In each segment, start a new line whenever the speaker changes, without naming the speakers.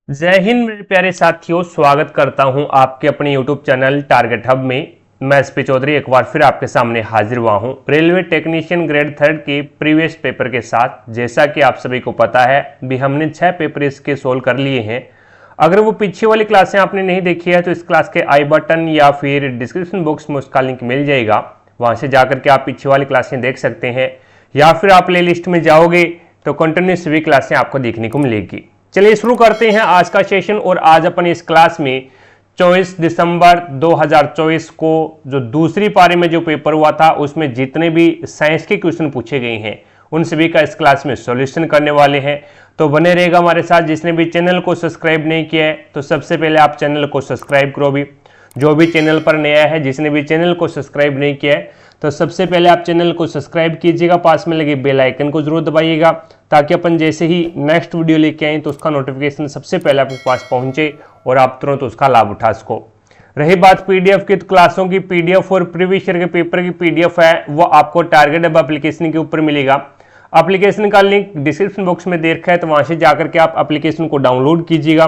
जय हिंद मेरे प्यारे साथियों, स्वागत करता हूं आपके अपने YouTube चैनल टारगेट हब में। मैं एसपी चौधरी एक बार फिर आपके सामने हाजिर हुआ हूं रेलवे टेक्नीशियन ग्रेड 3 के प्रीवियस पेपर के साथ। जैसा कि आप सभी को पता है भी हमने 6 पेपर इसके सोल्व कर लिए हैं। अगर वो पीछे वाली क्लासें आपने नहीं देखी है तो इस क्लास के आई बटन या फिर डिस्क्रिप्शन बॉक्स में उसका लिंक मिल जाएगा, वहां से जाकर के आप पीछे वाली क्लासें देख सकते हैं, या फिर आप प्ले लिस्ट में जाओगे तो कंटिन्यूस सभी क्लासें आपको देखने को मिलेगी। चलिए शुरू करते हैं आज का सेशन। और आज अपन इस क्लास में 24 दिसंबर 2024 को जो दूसरी पारी में जो पेपर हुआ था उसमें जितने भी साइंस के क्वेश्चन पूछे गए हैं उन सभी का इस क्लास में सॉल्यूशन करने वाले हैं। तो बने रहेगा हमारे साथ। जिसने भी चैनल को सब्सक्राइब नहीं किया है तो सबसे पहले आप चैनल को सब्सक्राइब करो। भी जो भी चैनल पर नया है, जिसने भी चैनल को सब्सक्राइब नहीं किया है तो सबसे पहले आप चैनल को सब्सक्राइब कीजिएगा, पास में लगे बेल आइकन को जरूर दबाइएगा ताकि अपन जैसे ही नेक्स्ट वीडियो लेके आए तो उसका नोटिफिकेशन सबसे पहले आपके पास पहुंचे और आप तुरंत उसका लाभ उठा सको। रही बात पीडीएफ की, तो क्लासों की पीडीएफ और प्रीवियस ईयर के पेपर की पीडीएफ है वो आपको टारगेट हब एप्लीकेशन के ऊपर मिलेगा। एप्लीकेशन का लिंक डिस्क्रिप्शन बॉक्स में दे रखा है, तो वहां से जाकर के आप एप्लीकेशन को डाउनलोड कीजिएगा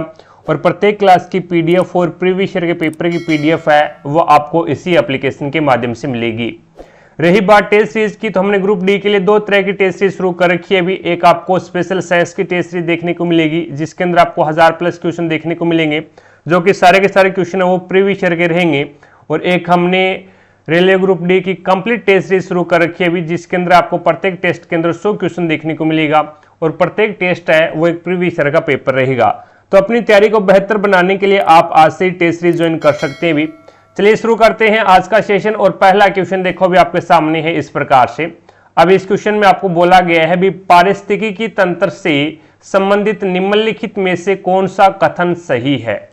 और प्रत्येक क्लास की पीडीएफ और प्रीवियस ईयर के पेपर की पीडीएफ है वो आपको इसी एप्लीकेशन के माध्यम से मिलेगी। रही बात टेस्ट सीरीज की, तो हमने ग्रुप डी के लिए 2 तरह की टेस्ट सीरीज शुरू कर रखी है। अभी एक आपको स्पेशल साइंस की टेस्ट सीरीज देखने को मिलेगी जिसके अंदर आपको 1000+ क्वेश्चन देखने को मिलेंगे, जो कि सारे के सारे क्वेश्चन है वो प्रीवियस ईयर के रहेंगे। और एक हमने रेलवे ग्रुप डी की कंप्लीट टेस्ट सीरीज शुरू कर रखी है अभी, जिसके अंदर आपको प्रत्येक टेस्ट के अंदर 100 क्वेश्चन देखने को मिलेगा और प्रत्येक टेस्ट है वो एक प्रीवियस ईयर का पेपर रहेगा। तो अपनी तैयारी को बेहतर बनाने के लिए आप आज से ही टेस्ट सीरीज ज्वाइन कर सकते हैं भी। चलिए शुरू करते हैं आज का सेशन। और पहला क्वेश्चन देखो भी आपके सामने है इस प्रकार से। अब इस क्वेश्चन में आपको बोला गया है भी पारिस्थितिकी तंत्र से संबंधित निम्नलिखित में से कौन सा कथन सही है।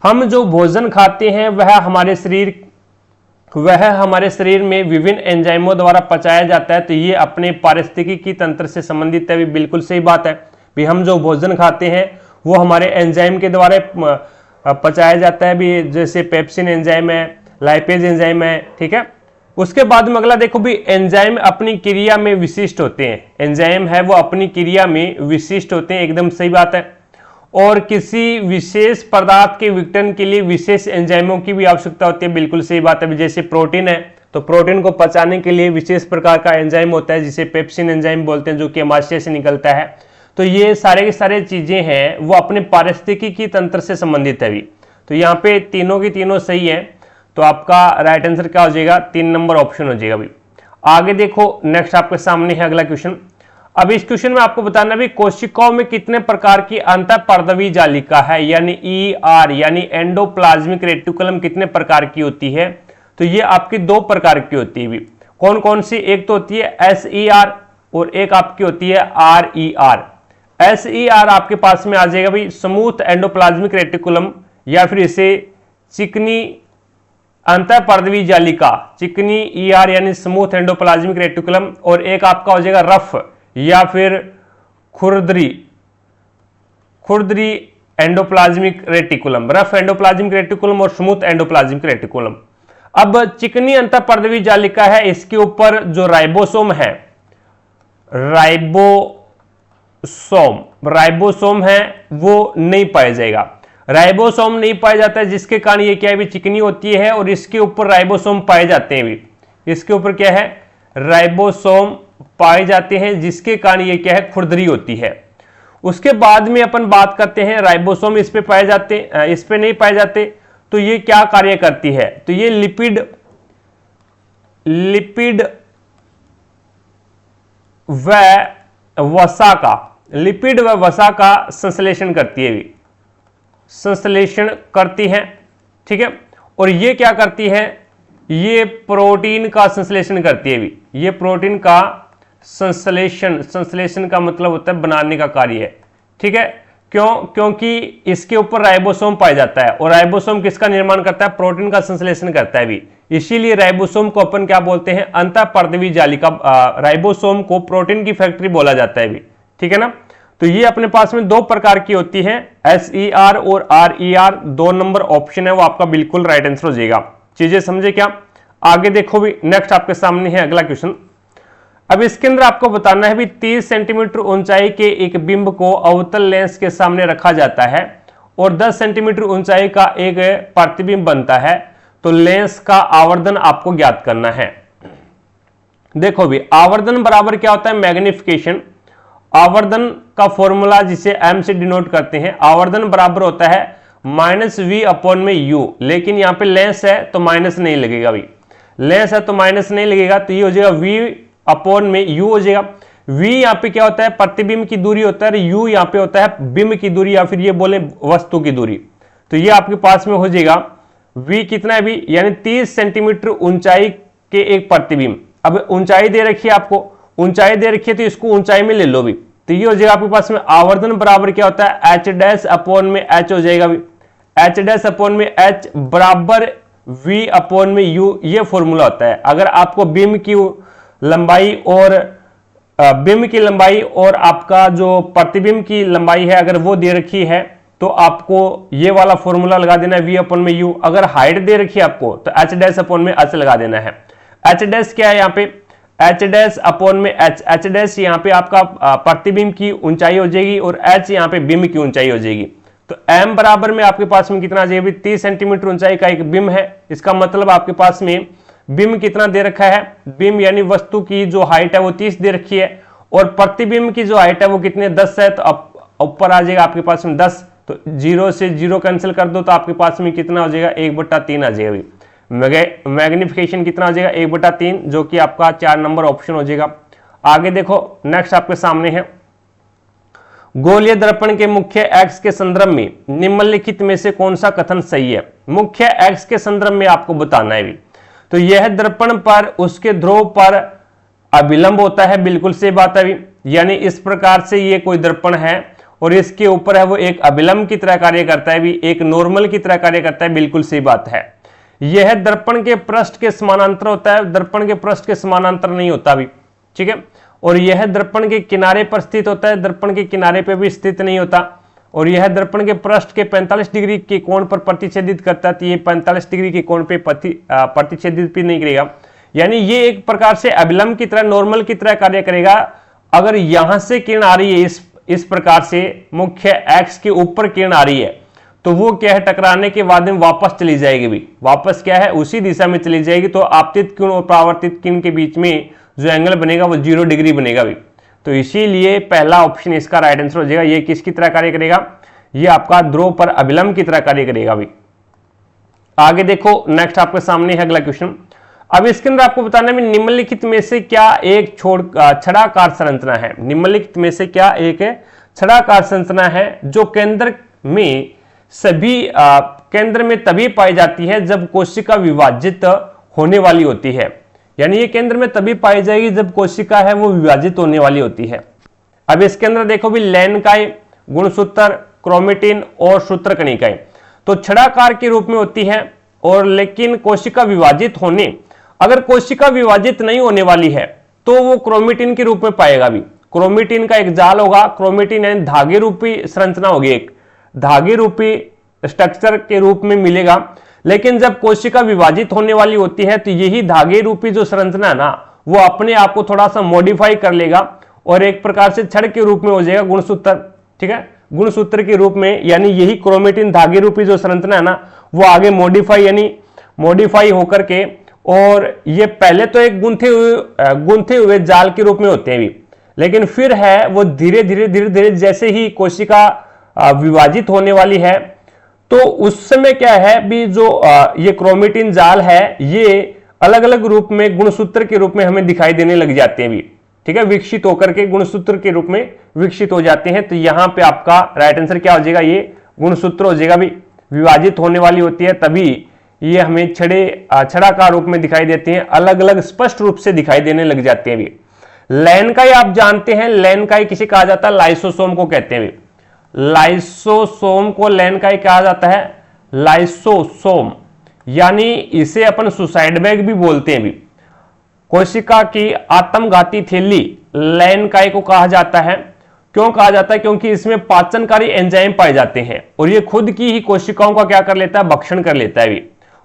हम जो भोजन खाते हैं वह हमारे शरीर में विभिन्न एंजाइमों द्वारा पचाया जाता है। तो ये अपने पारिस्थितिकी तंत्र से संबंधित है भी, बिल्कुल सही बात है भी। हम जो भोजन खाते हैं वो हमारे एंजाइम के द्वारा पचाया जाता है भी, जैसे पेप्सिन एंजाइम है, लाइपेज एंजाइम है, ठीक है। उसके बाद में अगला देखो भी, एंजाइम अपनी क्रिया में विशिष्ट होते हैं। एंजाइम है वो अपनी क्रिया में विशिष्ट होते हैं, एकदम सही बात है। और किसी विशेष पदार्थ के विघटन के लिए विशेष एंजाइमों की भी आवश्यकता होती है, बिल्कुल सही बात है। जैसे प्रोटीन है तो प्रोटीन को पचाने के लिए विशेष प्रकार का एंजाइम होता है जिसे पेप्सिन एंजाइम बोलते हैं, जो कि अमाशय से निकलता है। तो ये सारे के सारे चीजें हैं वो अपने पारिस्थितिकी तंत्र से संबंधित है भी। तो यहाँ पे तीनों की तीनों सही है, तो आपका राइट आंसर क्या हो जाएगा, 3 नंबर ऑप्शन हो जाएगा भी। आगे देखो नेक्स्ट आपके सामने है अगला क्वेश्चन। अब इस क्वेश्चन में आपको बताना भी कोशिकाओं में कितने प्रकार की अंतःपर्दवी जालिका है, यानी ER यानी एंडोप्लाज्मिक रेटिकुलम कितने प्रकार की होती है। तो ये आपकी 2 प्रकार की होती है भी। कौन कौन सी, एक तो होती है SER और एक आपकी होती है RER। SER आपके पास में आ जाएगा भाई स्मूथ एंडोप्लाज्मिक रेटिकुलम, या फिर इसे चिकनी अंतःपर्दवी जालिका, चिकनी ER यानी स्मूथ एंडोप्लाज्मिक रेटिकुलम। और एक आपका हो जाएगा रफ या फिर खुरदरी endoplasmic reticulum, rough endoplasmic reticulum और स्मूथ एंडोप्लाज्मिक रेटिकुलम। अब चिकनी अंतःपर्दवी जालिका है, इसके ऊपर जो राइबोसोम है, राइबोसोम है वो नहीं पाया जाएगा। राइबोसोम नहीं पाया जाता है जिसके कारण ये क्या है भी चिकनी होती है, और इसके ऊपर राइबोसोम पाए जाते हैं भी। इसके ऊपर क्या है, राइबोसोम पाए जाते हैं जिसके कारण ये क्या है, खुरदरी होती है। उसके बाद में अपन बात करते हैं राइबोसोम इस पे पाए जाते, इस पे नहीं पाए जाते। तो ये क्या कार्य करती है, तो ये लिपिड व वसा का संश्लेषण करती है, संश्लेषण करती है, ठीक है। और ये क्या करती है, ये प्रोटीन का संश्लेषण करती है भी। ये प्रोटीन का संश्लेषण का मतलब होता है बनाने का कार्य है, ठीक है। क्योंकि इसके ऊपर राइबोसोम पाया जाता है, और राइबोसोम किसका निर्माण करता है, प्रोटीन का संश्लेषण करता है भी। इसीलिए राइबोसोम को अपन क्या बोलते हैं, अंतःपर्दवी जालिका। राइबोसोम को प्रोटीन की फैक्ट्री बोला जाता है भी, ठीक है ना। तो ये अपने पास में 2 प्रकार की होती है, SER और RER। 2 नंबर ऑप्शन है वो आपका बिल्कुल राइट आंसर हो जाएगा। चीजें समझे क्या। आगे देखो भी नेक्स्ट आपके सामने है अगला क्वेश्चन। अब इसके अंदर आपको बताना है भी 30 सेंटीमीटर ऊंचाई के एक बिंब को अवतल लेंस के सामने रखा जाता है और 10 सेंटीमीटर ऊंचाई का एक प्रतिबिंब बनता है, तो लेंस का आवर्धन आपको ज्ञात करना है। देखो भी आवर्धन बराबर क्या होता है, मैग्निफिकेशन। आवर्धन का फॉर्मूला जिसे m से डिनोट करते हैं, आवर्धन बराबर होता है -v/u, लेकिन यहां पे लेंस है तो माइनस नहीं लगेगा भाई, लेंस है तो माइनस नहीं लगेगा, तो ये हो जाएगा v/u हो जाएगा। v यहाँ पे क्या होता है, प्रतिबिंब की दूरी होता है, और u यहाँ पे होता है बिंब की दूरी, या फिर ये बोले वस्तु की दूरी। तो ये आपके पास में हो जाएगा v कितना है भी, यानी 30 सेंटीमीटर ऊंचाई के एक प्रतिबिंब। अब ऊंचाई दे रखी है आपको, ऊंचाई दे रखी है तो इसको ऊंचाई में ले लो भी, तो ये हो जाएगा आपके पास में आवर्धन बराबर क्या होता है, h' हो जाएगा भी, h' बराबर v/u, ये फॉर्मूला होता है। अगर आपको बिंब की लंबाई और आपका जो प्रतिबिंब की लंबाई है अगर वो दे रखी है तो आपको ये वाला फॉर्मूला लगा देना है v/u। अगर हाइट दे रखी है आपको तो h' लगा देना है। h' क्या है यहाँ पे, h' यहाँ पे आपका प्रतिबिंब की ऊंचाई हो जाएगी और h यहाँ पे बिंब की ऊंचाई हो जाएगी। तो m बराबर में आपके पास में कितना आ जाएगा, 30 सेंटीमीटर ऊंचाई का एक बिंब है, इसका मतलब आपके पास में बिंब कितना दे रखा है, बिंब यानी वस्तु की जो हाइट है वो 30 दे रखी है, और प्रतिबिंब की जो हाइट है वो कितने 10 है, तो ऊपर आ जाएगा आपके पास में 10, तो 0 से 0 कैंसिल कर दो तो आपके पास में कितना हो जाएगा, 1/3 आ जाएगा। मैग्निफिकेशन कितना हो जाएगा, 1/3, जो कि आपका 4 नंबर ऑप्शन हो जाएगा। आगे देखो नेक्स्ट आपके सामने है, गोलीय दर्पण के मुख्य एक्स के संदर्भ में निम्नलिखित में से कौन सा कथन सही है। मुख्य एक्स के संदर्भ में आपको बताना है भी, तो यह दर्पण पर उसके ध्रुव पर अभिलंब होता है, बिल्कुल सही बात है भी, यानी इस प्रकार से ये कोई दर्पण है और इसके ऊपर है वो एक अभिलंब की तरह कार्य करता है भी, एक नॉर्मल की तरह कार्य करता है, बिल्कुल सही बात है। यह दर्पण के पृष्ठ के समानांतर होता है, दर्पण के पृष्ठ के समानांतर नहीं होता भी, ठीक है। और यह दर्पण के किनारे पर स्थित होता है, दर्पण के किनारे पे भी स्थित नहीं होता, और यह दर्पण के पृष्ठ के 45 डिग्री के कोण पर प्रतिच्छेदित करता है, तो ये 45 डिग्री के कोण पे प्रतिच्छेदित भी नहीं करेगा, यानी ये एक प्रकार से अभिलंब की तरह, नॉर्मल की तरह कार्य करेगा। अगर यहां से किरण आ रही है इस प्रकार से मुख्य एक्स के ऊपर किरण आ रही है, तो वो क्या है, टकराने के बाद में वापस चली जाएगी भी, वापस क्या है उसी दिशा में चली जाएगी, तो आपतित किरण और परावर्तित किरण के बीच में जो एंगल बनेगा वो 0 डिग्री बनेगा भी। तो इसीलिए पहला ऑप्शन इसका राइट आंसर हो जाएगा। ये किसकी तरह कार्य करेगा, ये आपका ध्रुव पर अभिलंब की तरह कार्य करेगा भी। आगे देखो नेक्स्ट आपके सामने है अगला क्वेश्चन। अब इसके अंदर आपको बताना है निम्नलिखित में से क्या एक छड़ाकार संरचना है, निम्नलिखित में से क्या एक छड़ाकार संरचना है जो केंद्र में तभी पाई जाती है जब कोशिका विभाजित होने वाली होती है, यानी ये केंद्र में तभी पाई जाएगी जब कोशिका है वो विभाजित होने वाली होती है। अब इसके अंदर देखो भी लैनकाई, गुणसूत्र, क्रोमेटिन और सूत्रकणिकाएं तो छड़ाकार के रूप में होती है, और लेकिन कोशिका विभाजित होने, अगर कोशिका विभाजित नहीं होने वाली है तो वो क्रोमेटिन के रूप में पाएगा भी। क्रोमेटिन का एक जाल होगा, क्रोमेटिन यानी धागे रूपी संरचना होगी, एक धागे रूपी स्ट्रक्चर के रूप में मिलेगा। लेकिन जब कोशिका विभाजित होने वाली होती है तो यही धागे रूपी जो संरचना है ना, वो अपने आप को थोड़ा सा मॉडिफाई कर लेगा और एक प्रकार से छड़ के रूप में हो जाएगा गुणसूत्र, ठीक है, गुणसूत्र के रूप में, यानी यही क्रोमेटिन धागे रूपी जो संरचना है ना वो आगे मॉडिफाई होकर के, और ये पहले तो एक गुंथे हुए जाल के रूप में होते हैं भी, लेकिन फिर है वो धीरे धीरे जैसे ही कोशिका विभाजित होने वाली है तो उस समय क्या है भी जो ये क्रोमेटिन जाल है ये अलग अलग रूप में गुणसूत्र के रूप में हमें दिखाई देने लग जाते हैं भी, ठीक है, विकसित होकर के गुणसूत्र के रूप में विकसित हो जाते हैं। तो यहां पे आपका राइट आंसर क्या हो जाएगा, ये गुणसूत्र हो जाएगा भी। विभाजित होने वाली होती है तभी ये हमें छड़ाकार रूप में दिखाई देती हैं, अलग अलग स्पष्ट रूप से दिखाई देने लग जाते हैं भी। लैनकाई आप जानते हैं, लैनकाई किसे कहा जाता है, लाइसोसोम को कहते हैं भी, लाइसोसोम को लैनकाई कहा जाता है, लाइसोसोम, यानी इसे अपन सुसाइड बैग भी बोलते हैं भी। कोशिका की आत्मघाती थैली लैनकाई को कहा जाता है। क्यों कहा जाता है, क्योंकि इसमें पाचनकारी एंजाइम पाए जाते हैं और ये खुद की ही कोशिकाओं का क्या कर लेता है, भक्षण कर लेता है भी।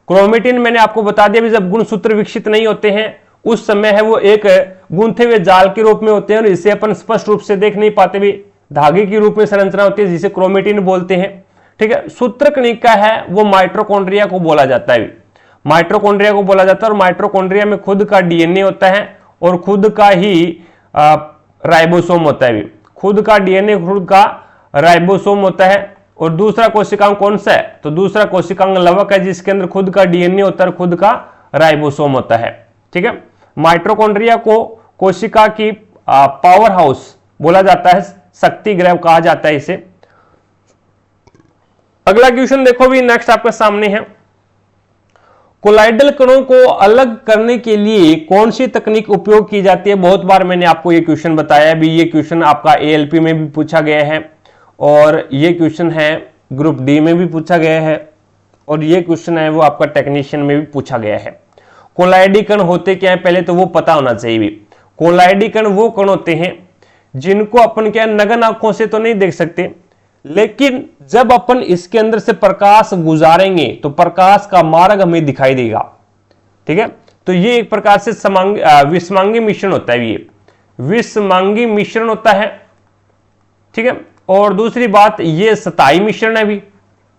क्रोमेटिन मैंने आपको बता दिया भी, जब गुणसूत्र विकसित नहीं होते हैं उस समय है वो एक गूंथे हुए जाल के रूप में होते हैं और इसे अपन स्पष्ट रूप से देख नहीं पाते भी, धागे के रूप में संरचना होती है जिसे क्रोमेटिन बोलते हैं, ठीक है। सूत्र कणिका है वो माइटोकॉन्ड्रिया को बोला जाता है, माइटोकॉन्ड्रिया को बोला जाता है। और माइटोकॉन्ड्रिया में खुद का डीएनए होता है और खुद का ही राइबोसोम होता है, खुद का डीएनए, खुद का राइबोसोम होता है। और दूसरा कोशिकांग कौन सा है, तो दूसरा कोशिकांग लवक है, जिसके अंदर खुद का डीएनए होता है, खुद का राइबोसोम होता है। ठीक है। माइटोकॉन्ड्रिया को कोशिका की पावर हाउस बोला जाता है, शक्ति गृह कहा जाता है इसे। अगला क्वेश्चन देखो भी, नेक्स्ट आपके सामने है, कोलाइडल कणों को अलग करने के लिए कौन सी तकनीक उपयोग की जाती है। बहुत बार मैंने आपको ये क्वेश्चन बताया भी, ये क्वेश्चन आपका एएलपी में भी पूछा गया है और ये क्वेश्चन है ग्रुप डी में भी पूछा गया है और ये क्वेश्चन है वो आपका टेक्नीशियन में भी पूछा गया है। कोलाइडी कण होते क्या है, पहले तो वो पता होना चाहिए भी। कोलाइडी कण वो कण होते हैं जिनको अपन क्या नग्न आंखों से तो नहीं देख सकते, लेकिन जब अपन इसके अंदर से प्रकाश गुजारेंगे तो प्रकाश का मार्ग हमें दिखाई देगा। ठीक है। तो ये एक प्रकार से विषमांगी मिश्रण होता है, ये विषमांगी मिश्रण होता है। ठीक है। और दूसरी बात, ये स्थायी मिश्रण है भी,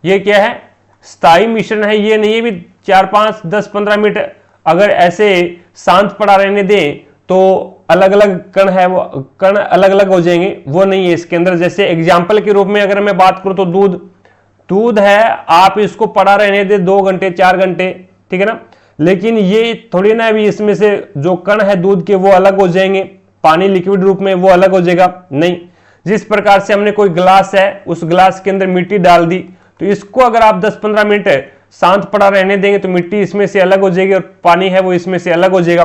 ये क्या है, स्थायी मिश्रण है। ये नहीं है भी 4, 5, 10, 15 मिनट अगर ऐसे शांत पड़ा रहने दें तो अलग अलग कण है वो कण अलग अलग हो जाएंगे, वो नहीं है इसके अंदर। जैसे एग्जाम्पल के रूप में अगर मैं बात करूं तो दूध है, आप इसको पड़ा रहने दे 2 घंटे 4 घंटे, ठीक है ना, लेकिन ये थोड़ी ना भी इसमें से जो कण है दूध के वो अलग हो जाएंगे, पानी लिक्विड रूप में वो अलग हो जाएगा, नहीं। जिस प्रकार से हमने कोई ग्लास है, उस ग्लास के अंदर मिट्टी डाल दी, तो इसको अगर आप 10-15 मिनट शांत पड़ा रहने देंगे तो मिट्टी इसमें से अलग हो जाएगी और पानी है वो इसमें से अलग हो जाएगा।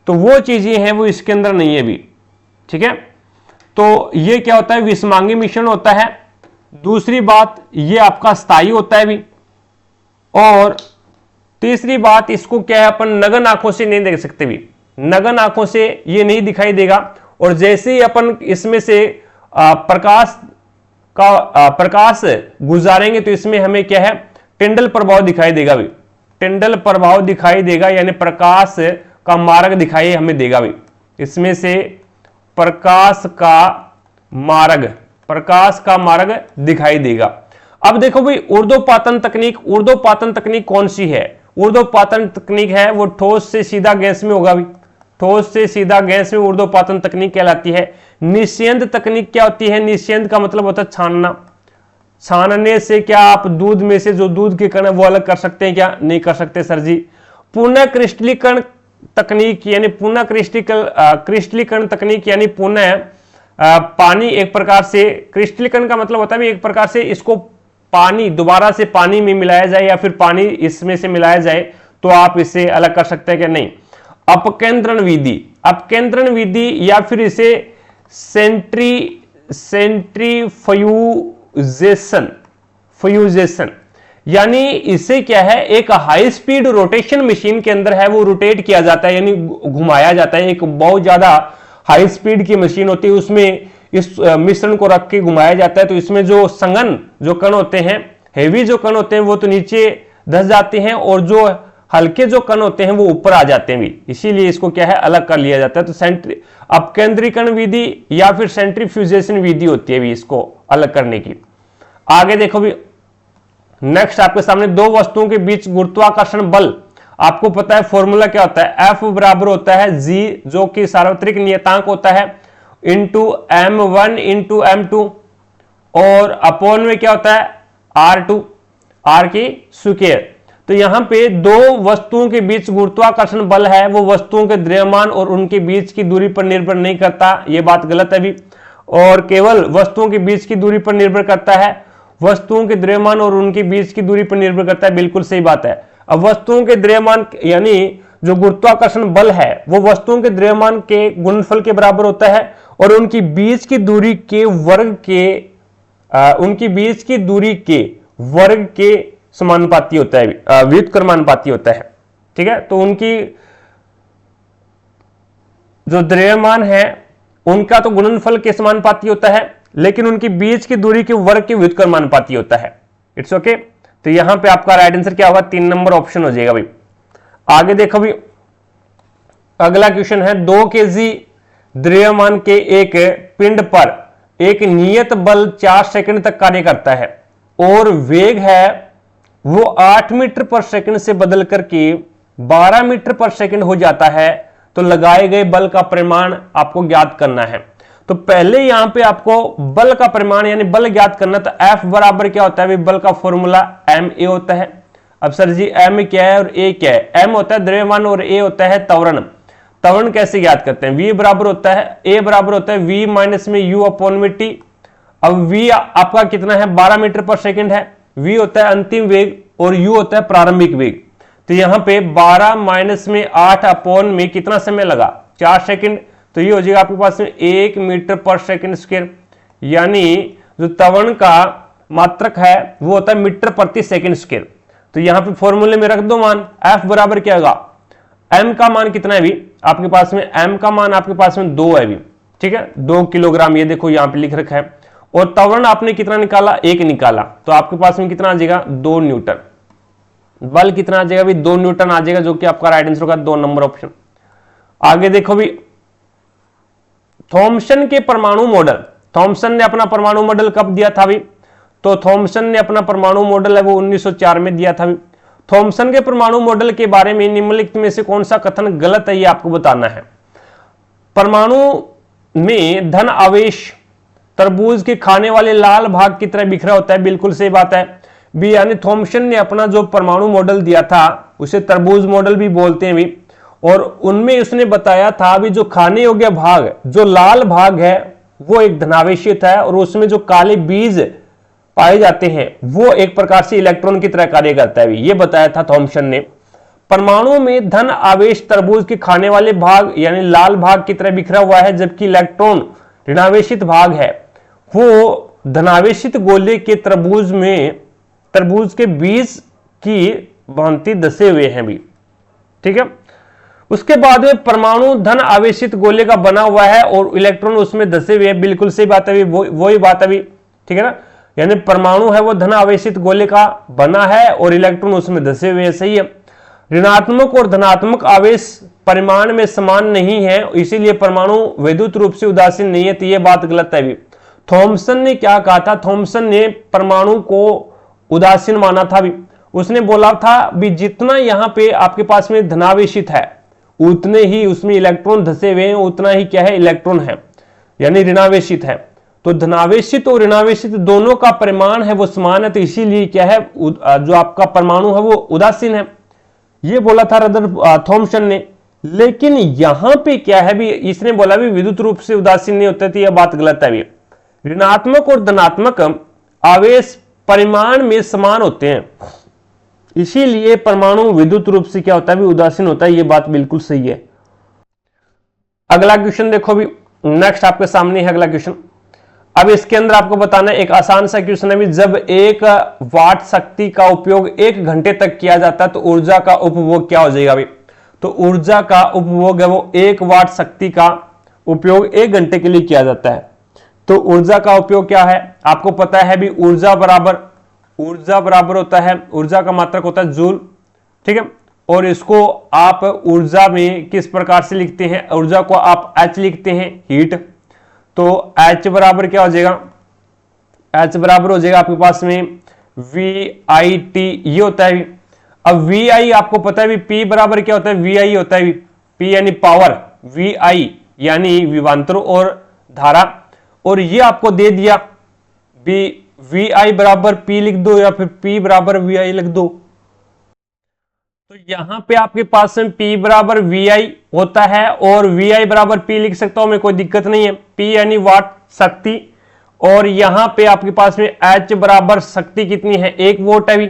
तो वो चीजें हैं वो इसके अंदर नहीं है भी। ठीक है। तो ये क्या होता है, विषमांगी मिश्रण होता है। दूसरी बात, ये आपका स्थायी होता है भी। और तीसरी बात, इसको क्या है, अपन नग्न आंखों से नहीं देख सकते भी, नग्न आंखों से ये नहीं दिखाई देगा। और जैसे ही अपन इसमें से प्रकाश गुजारेंगे तो इसमें हमें क्या है, टिंडल प्रभाव दिखाई देगा भी, टिंडल प्रभाव दिखाई देगा, यानी प्रकाश का मार्ग दिखाई हमें देगा भी। इसमें से प्रकाश का मार्ग दिखाई देगा। अब देखो भाई, ऊर्ध्वपातन तकनीक कौन सी है। ऊर्ध्वपातन तकनीक है वो ठोस से सीधा गैस में होगा भी, ठोस से सीधा गैस में ऊर्ध्वपातन तकनीक कहलाती है। निस्यंद तकनीक क्या होती है, निस्यंद का मतलब होता है छानना। छानने से क्या आप दूध में से जो दूध के कण है वो अलग कर सकते हैं क्या, नहीं कर सकते सर जी। पुनः क्रिस्टलीकरण तकनीक यानी पुनः क्रिस्टलीकरण तकनीक यानी पुनः पानी एक प्रकार से, क्रिस्टलीकरण का मतलब होता है एक प्रकार से इसको पानी दोबारा से पानी में मिलाया जाए या फिर पानी इसमें से मिलाया जाए तो आप इसे अलग कर सकते हैं क्या, नहीं। अपकेंद्रण विधि या फिर इसे सेंट्रीफ्यूजेशन यानी इसे क्या है, एक हाई स्पीड रोटेशन मशीन के अंदर है वो रोटेट किया जाता है यानी घुमाया जाता है। एक बहुत ज्यादा हाई स्पीड की मशीन होती है, उसमें इस मिश्रण को रख के घुमाया जाता है। तो इसमें जो संघन जो कण होते हैं, हेवी जो कण होते हैं वो तो नीचे धस जाते हैं और जो हल्के जो कण होते हैं वो ऊपर आ जाते हैं भी, इसीलिए इसको क्या है अलग कर लिया जाता है। तो अपकेंद्रीकरण विधि या फिर सेंट्रीफ्यूजेशन विधि होती है भी इसको अलग करने की। आगे देखो भी, नेक्स्ट आपके सामने दो वस्तुओं के बीच गुरुत्वाकर्षण बल, आपको पता है फॉर्मूला क्या होता है, F बराबर होता है G जो कि सार्वत्रिक नियतांक होता है इंटू M1 इंटू M2 और अपॉन में क्या होता है R2 R की स्क्वायर। तो यहां पे दो वस्तुओं के बीच गुरुत्वाकर्षण बल है वो वस्तुओं के द्रव्यमान और उनके बीच की दूरी पर निर्भर नहीं करता, ये बात गलत है भी, और केवल वस्तुओं के बीच की दूरी पर निर्भर करता है, वस्तुओं के द्रव्यमान और उनके बीच की दूरी पर निर्भर करता है, बिल्कुल सही बात है। अब वस्तुओं के द्रव्यमान यानी जो गुरुत्वाकर्षण बल है वो वस्तुओं के द्रव्यमान के गुणनफल के बराबर होता है और उनकी बीच की दूरी के वर्ग के समानुपाती होता है, व्युत्क्रमानुपाती होता है। ठीक है, तो उनकी जो द्रव्यमान है उनका तो गुणनफल के समानुपाती होता है लेकिन उनकी बीच की दूरी के वर्ग के व्युत्क्रमानुपाती होता है। It's okay. तो यहां पे आपका राइट आंसर क्या होगा, 3 नंबर ऑप्शन हो जाएगा भाई। आगे देखो भी, अगला क्वेश्चन है 2 kg द्रव्यमान के एक पिंड पर एक नियत बल 4 सेकंड तक कार्य करता है और वेग है वो 8 मीटर पर सेकंड से बदल करके 12 मीटर पर सेकंड हो जाता है, तो लगाए गए बल का परिमाण आपको ज्ञात करना है। तो पहले यहां पे आपको बल का परिमाण यानी बल ज्ञात करना, तो F बराबर क्या होता है, बल का फॉर्मूला ma होता है। अब सर जी m क्या है और a क्या है, m होता है द्रव्यमान और a होता है त्वरण। त्वरण कैसे ज्ञात करते हैं, v बराबर होता है a बराबर होता है v माइनस में u अपॉन में t। अब v आपका कितना है, 12 मीटर पर सेकंड है, v होता है अंतिम वेग और u होता है प्रारंभिक वेग। तो यहां पे 12 माइनस में 8 अपॉन में कितना समय लगा, 4 सेकंड। तो ये हो जाएगा आपके पास में 1 मीटर पर सेकंड स्क्वायर, यानी जो त्वरण का मात्रक है वो होता है मीटर प्रति सेकंड स्क्वायर। तो यहां पे फॉर्मूले में रख दो मान, F बराबर क्या होगा, m का मान कितना है भी आपके पास में, m का मान आपके पास में 2 है भी, ठीक है, 2 किलोग्राम, ये देखो यहां पे लिख रखा है। और त्वरण आपने कितना निकाला, 1 निकाला, तो आपके पास में कितना आ जाएगा, 2 न्यूटन। बल कितना आ जाएगा भी, 2 न्यूटन आ जाएगा, जो कि आपका राइट आंसर होगा 2 नंबर ऑप्शन। आगे देखो भी, थॉमसन के परमाणु मॉडल, थॉमसन ने अपना परमाणु मॉडल कब दिया था भी, तो थॉमसन ने अपना परमाणु मॉडल है वो 1904 में दिया था भी। थॉमसन के परमाणु मॉडल के बारे में निम्नलिखित में से कौन सा कथन गलत है, ये आपको बताना है। परमाणु में धन आवेश तरबूज के खाने वाले लाल भाग की तरह बिखरा होता है, बिल्कुल सही बात है भी, यानी थॉमसन ने अपना जो परमाणु मॉडल दिया था उसे तरबूज मॉडल भी बोलते हैं भी, और उनमें उसने बताया था भी जो खाने योग्य भाग, जो लाल भाग है वो एक धनावेशित है, और उसमें जो काले बीज पाए जाते हैं वो एक प्रकार से इलेक्ट्रॉन की तरह कार्य करता है, ये बताया था थॉमसन ने। परमाणु में धन आवेश तरबूज के खाने वाले भाग यानी लाल भाग की तरह बिखरा हुआ है, जबकि इलेक्ट्रॉन ऋणावेशित भाग है वो धनावेशित गोले के तरबूज में तरबूज के बीज की भांति धसे हुए हैं भी, ठीक है। उसके बाद में परमाणु धन आवेशित गोले का बना हुआ है और इलेक्ट्रॉन उसमें धसे हुए हैं, बिल्कुल सही बात है, वही बात है, ठीक है ना, यानी परमाणु है वो धन आवेशित गोले का बना है और इलेक्ट्रॉन उसमें धसे हुए हैं, सही है। ऋणात्मक और धनात्मक आवेश परिमाण में समान नहीं है, इसीलिए परमाणु वैद्युत रूप से उदासीन नहीं है, तो यह बात गलत है भी। थॉमसन ने क्या कहा था, थॉमसन ने परमाणु को उदासीन माना था भी, उसने बोला था भी जितना यहां पे आपके पास में धनावेशित है उतने ही उसमें इलेक्ट्रॉन धसे हुए हैं, उतना ही क्या है, इलेक्ट्रॉन है, यानी ऋणावेशित है। तो धनावेशित और ऋणावेशित दोनों का परिमाण है वो समान है, तो इसीलिए क्या है, जो आपका परमाणु है वो उदासीन है, ये बोला था थॉमसन ने। लेकिन यहां पे क्या है भी, इसने बोला भी विद्युत रूप से उदासीन नहीं होते, तो यह बात गलत है भी। ऋणात्मक और धनात्मक आवेश परिमाण में समान होते हैं, इसीलिए परमाणु विद्युत रूप से क्या होता है भी, उदासीन होता है, यह बात बिल्कुल सही है। अगला क्वेश्चन देखो भी, नेक्स्ट आपके सामने है अगला क्वेश्चन। अब इसके अंदर आपको बताना है, एक आसान सा क्वेश्चन है भी, जब 1 वाट शक्ति का उपयोग 1 घंटे तक किया जाता है तो ऊर्जा का उपभोग क्या हो जाएगा भी, तो ऊर्जा का उपभोग है वो 1 वाट शक्ति का उपयोग 1 घंटे के लिए किया जाता है, तो ऊर्जा का उपयोग क्या है, आपको पता है भी, ऊर्जा बराबर होता है, ऊर्जा का मात्रक होता है जूल, ठीक है, और इसको आप ऊर्जा में किस प्रकार से लिखते हैं, ऊर्जा को आप H लिखते हैं, हीट, तो H बराबर क्या हो जाएगा, H बराबर हो जाएगा आपके पास में VIT, ये होता है। अब VI आपको पता है भी, P बराबर क्या होता है, VI होता है, P यानी पावर, VI यानी विभवांतर और धारा, और ये आपको दे दिया भी VI बराबर P लिख दो या फिर P बराबर VI लिख दो। तो यहां पे आपके पास में P बराबर VI होता है और VI बराबर P लिख सकता हूं मैं, कोई दिक्कत नहीं है। P यानी वाट शक्ति, और यहां पे आपके पास में H बराबर शक्ति कितनी है, 1 वोल्ट है भी,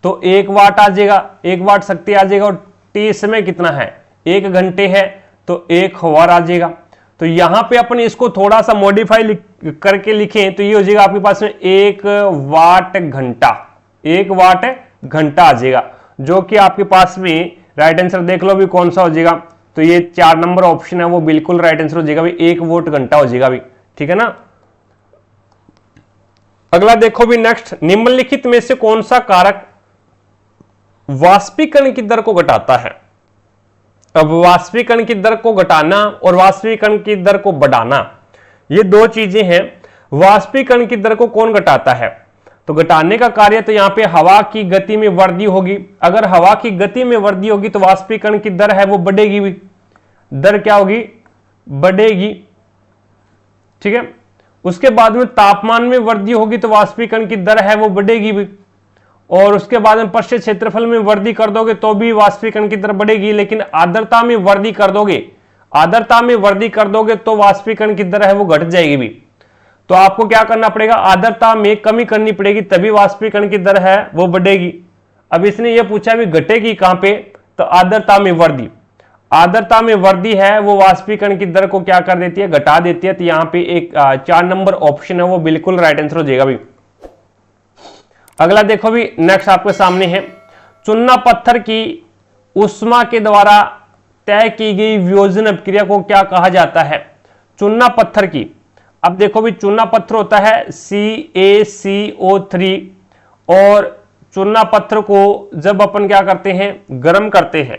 तो 1 वाट आ जाएगा, 1 वाट शक्ति आ जाएगा, और T समय कितना है, 1 घंटे है, तो 1 आवर आ जाएगा। तो यहां पे अपन इसको थोड़ा सा मॉडिफाई करके लिखें तो ये हो जाएगा आपके पास में 1 वाट घंटा, 1 वाट घंटा आ जाएगा, जो कि आपके पास में राइट आंसर देख लो भी कौन सा हो जाएगा, तो ये 4 नंबर ऑप्शन है वो बिल्कुल राइट आंसर हो जाएगा भी, 1 वोट घंटा हो जाएगा भी, ठीक है ना। अगला देखो भी नेक्स्ट, निम्नलिखित में से कौन सा कारक वाष्पीकरण की दर को घटाता है। अब वाष्पीकरण की दर को घटाना और वाष्पीकरण की दर को बढ़ाना, ये 2 चीजें हैं। वाष्पीकरण की दर को कौन घटाता है, तो तो घटाने का कार्य, तो यहां पे हवा की गति में वृद्धि होगी। अगर हवा की गति में वृद्धि होगी तो वाष्पीकरण की दर है वो बढ़ेगी भी। दर क्या होगी? बढ़ेगी। ठीक है। उसके बाद में तापमान में वृद्धि होगी तो वाष्पीकरण की दर है वो बढ़ेगी भी। और उसके बाद में पृष्ठ क्षेत्रफल में वृद्धि कर दोगे तो भी वाष्पीकरण की दर बढ़ेगी। लेकिन आर्द्रता में वृद्धि कर दोगे, आर्द्रता में वृद्धि कर दोगे तो वाष्पीकरण की दर है वो घट जाएगी भी। तो आपको क्या करना पड़ेगा? आर्द्रता में कमी करनी पड़ेगी, तभी वाष्पीकरण की दर है वो बढ़ेगी। अब इसने ये पूछा भी घटेगी कहां पे? तो आर्द्रता में वृद्धि। आर्द्रता में वृद्धि है वो वाष्पीकरण की दर को क्या कर देती है? घटा देती है। तो यहां पे एक 4 नंबर ऑप्शन है वो बिल्कुल राइट आंसर हो जाएगा भी। अगला देखो भी, नेक्स्ट आपके सामने है, चूना पत्थर की ऊष्मा के द्वारा तय की गई वियोजन अभिक्रिया को क्या कहा जाता है? चूना पत्थर की, अब देखो भी चूना पत्थर होता है CaCO3 और चूना पत्थर को जब अपन क्या करते हैं? गर्म करते हैं,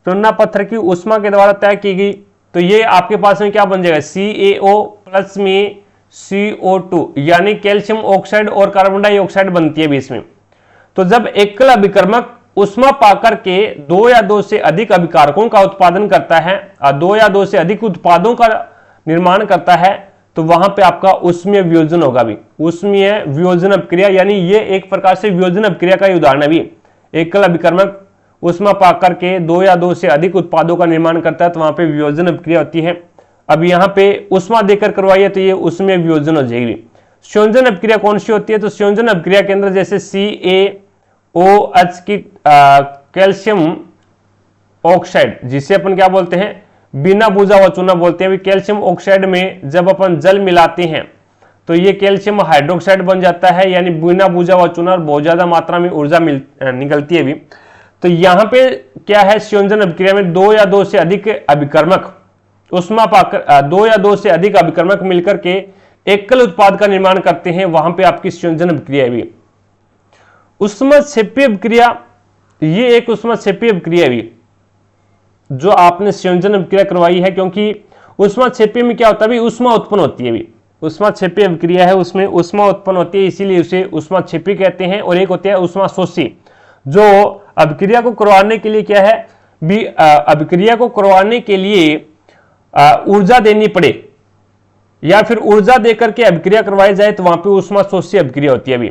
चूना पत्थर की ऊष्मा के द्वारा तय की गई, तो ये आपके पास में क्या बन जाएगा? CaO प्लस में CO2 यानी कैल्शियम ऑक्साइड और कार्बन डाइऑक्साइड बनती है भी इसमें। तो जब एकल अभिकर्मक ऊष्मा पाकर के 2 या 2 से अधिक अभिकारकों का उत्पादन करता है, 2 या 2 से अधिक उत्पादों का निर्माण करता है, तो वहां पे आपका ऊष्मीय वियोजन होगा भी। ऊष्मीय वियोजन अभिक्रिया यानी ये एक प्रकार से वियोजन अभिक्रिया का उदाहरण है भी। एकल अभिकर्मक ऊष्मा पाकर के 2 या 2 से अधिक उत्पादों का निर्माण करता है तो वहां पे वियोजन अभिक्रिया होती है। अब यहाँ पे ऊष्मा देकर करवाइए तो ये ऊष्मीय वियोजन हो जाएगी। संयोजन अभिक्रिया कौन सी होती है? तो संयोजन अभिक्रिया के अंदर जैसे CaOH की कैल्शियम ऑक्साइड, जिसे अपन क्या बोलते हैं? बिना बुझा हुआ चूना बोलते हैं। कैल्शियम ऑक्साइड में जब अपन जल मिलाते हैं तो ये कैल्शियम हाइड्रोक्साइड बन जाता है, यानी बिना बुझा हुआ चूना, और बहुत ज्यादा मात्रा में ऊर्जा निकलती है भी। तो यहाँ पे क्या है? संयोजन अभिक्रिया में 2 या 2 से अधिक अभिकर्मक ऊष्मा पाकर 2 या 2 से अधिक अभिकर्मक मिलकर के एकल उत्पाद का निर्माण करते हैं, वहां पे आपकी संयोजन अभिक्रिया भी। ऊष्माक्षेपी अभिक्रिया, ये एक ऊष्माक्षेपी अभिक्रिया भी जो आपने संयोजन अभिक्रिया करवाई है, क्योंकि ऊष्माक्षेपी में क्या होता है? ऊष्मा उत्पन्न होती है भी। ऊष्माक्षेपी अभिक्रिया है, उसमें ऊष्मा उत्पन्न होती है, इसीलिए उसे ऊष्माक्षेपी कहते हैं। और एक होती है ऊष्माशोषी, जो अभिक्रिया को करवाने के लिए क्या है भी, अभिक्रिया को करवाने के लिए ऊर्जा देनी पड़े या फिर ऊर्जा देकर के अभिक्रिया करवाई जाए तो वहां पे ऊष्माशोषी अभिक्रिया होती है भी।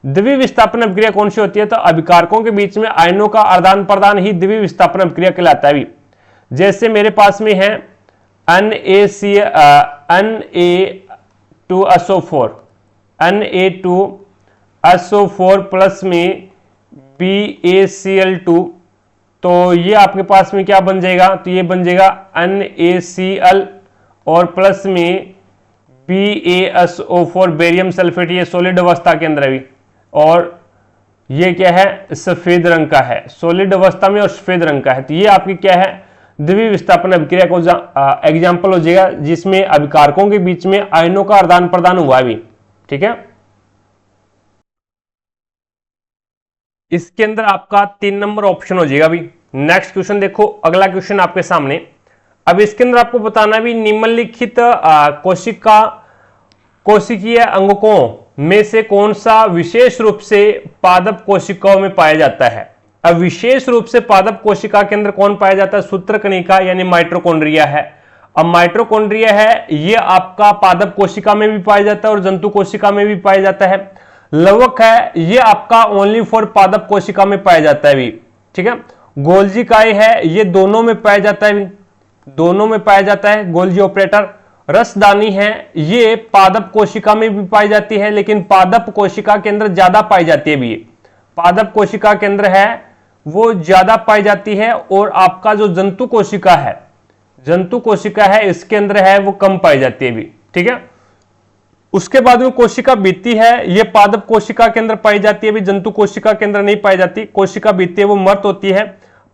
द्वितीय विस्थापन अभिक्रिया कौन सी होती है? तो अभिकारकों के बीच में आयनों का आदान प्रदान ही द्वितीय विस्थापन अभिक्रिया कहलाता है भी। जैसे मेरे पास में है Na2SO4 प्लस में BaCl2, तो ये आपके पास में क्या बन जाएगा? तो ये बन जाएगा NaCl और प्लस में BaSO4 बेरियम सल्फेट, ये सॉलिड अवस्था के अंदर है भी। और ये क्या है? सफेद रंग का है, सॉलिड अवस्था में और सफेद रंग का है। तो ये आपकी क्या है? द्वितीय विस्थापन अभिक्रिया को एग्जाम्पल हो जाएगा, जिसमें अभिकारकों के बीच में आयनों का आदान प्रदान हुआ भी। ठीक है। इसके अंदर आपका 3 नंबर ऑप्शन हो जाएगा भी। नेक्स्ट क्वेश्चन देखो, अगला क्वेश्चन आपके सामने। अब इसके अंदर आपको बताना भी, निम्नलिखित कोशिकीय अंगकों में से कौन सा विशेष रूप से पादप कोशिकाओं में पाया जाता है? अब विशेष रूप से पादप कोशिका के अंदर कौन पाया जाता है? सूत्रकणिका यानी माइटोकॉन्ड्रिया है। अब माइटोकॉन्ड्रिया है, ये आपका पादप कोशिका में भी पाया जाता है और जंतु कोशिका में भी पाया जाता है। लवक है, ये आपका ओनली फॉर पादप कोशिका में पाया जाता है भी। ठीक है। गोल्जी काय है, ये दोनों में पाया जाता है भी, दोनों में पाया जाता है गोल्जी ऑपरेटर। रसदानी है, ये पादप कोशिका में भी पाई जाती है, लेकिन पादप कोशिका के अंदर ज्यादा पाई जाती है भी। पादप कोशिका के अंदर है वो ज्यादा पाई जाती है, और आपका जो जंतु कोशिका है इसके अंदर है वो कम पाई जाती है भी। ठीक है। उसके बाद में कोशिका भित्ति है, ये पादप कोशिका के अंदर पाई जाती है भी, जंतु कोशिका के अंदर नहीं पाई जाती। कोशिका भित्ति है वो मर्त होती है।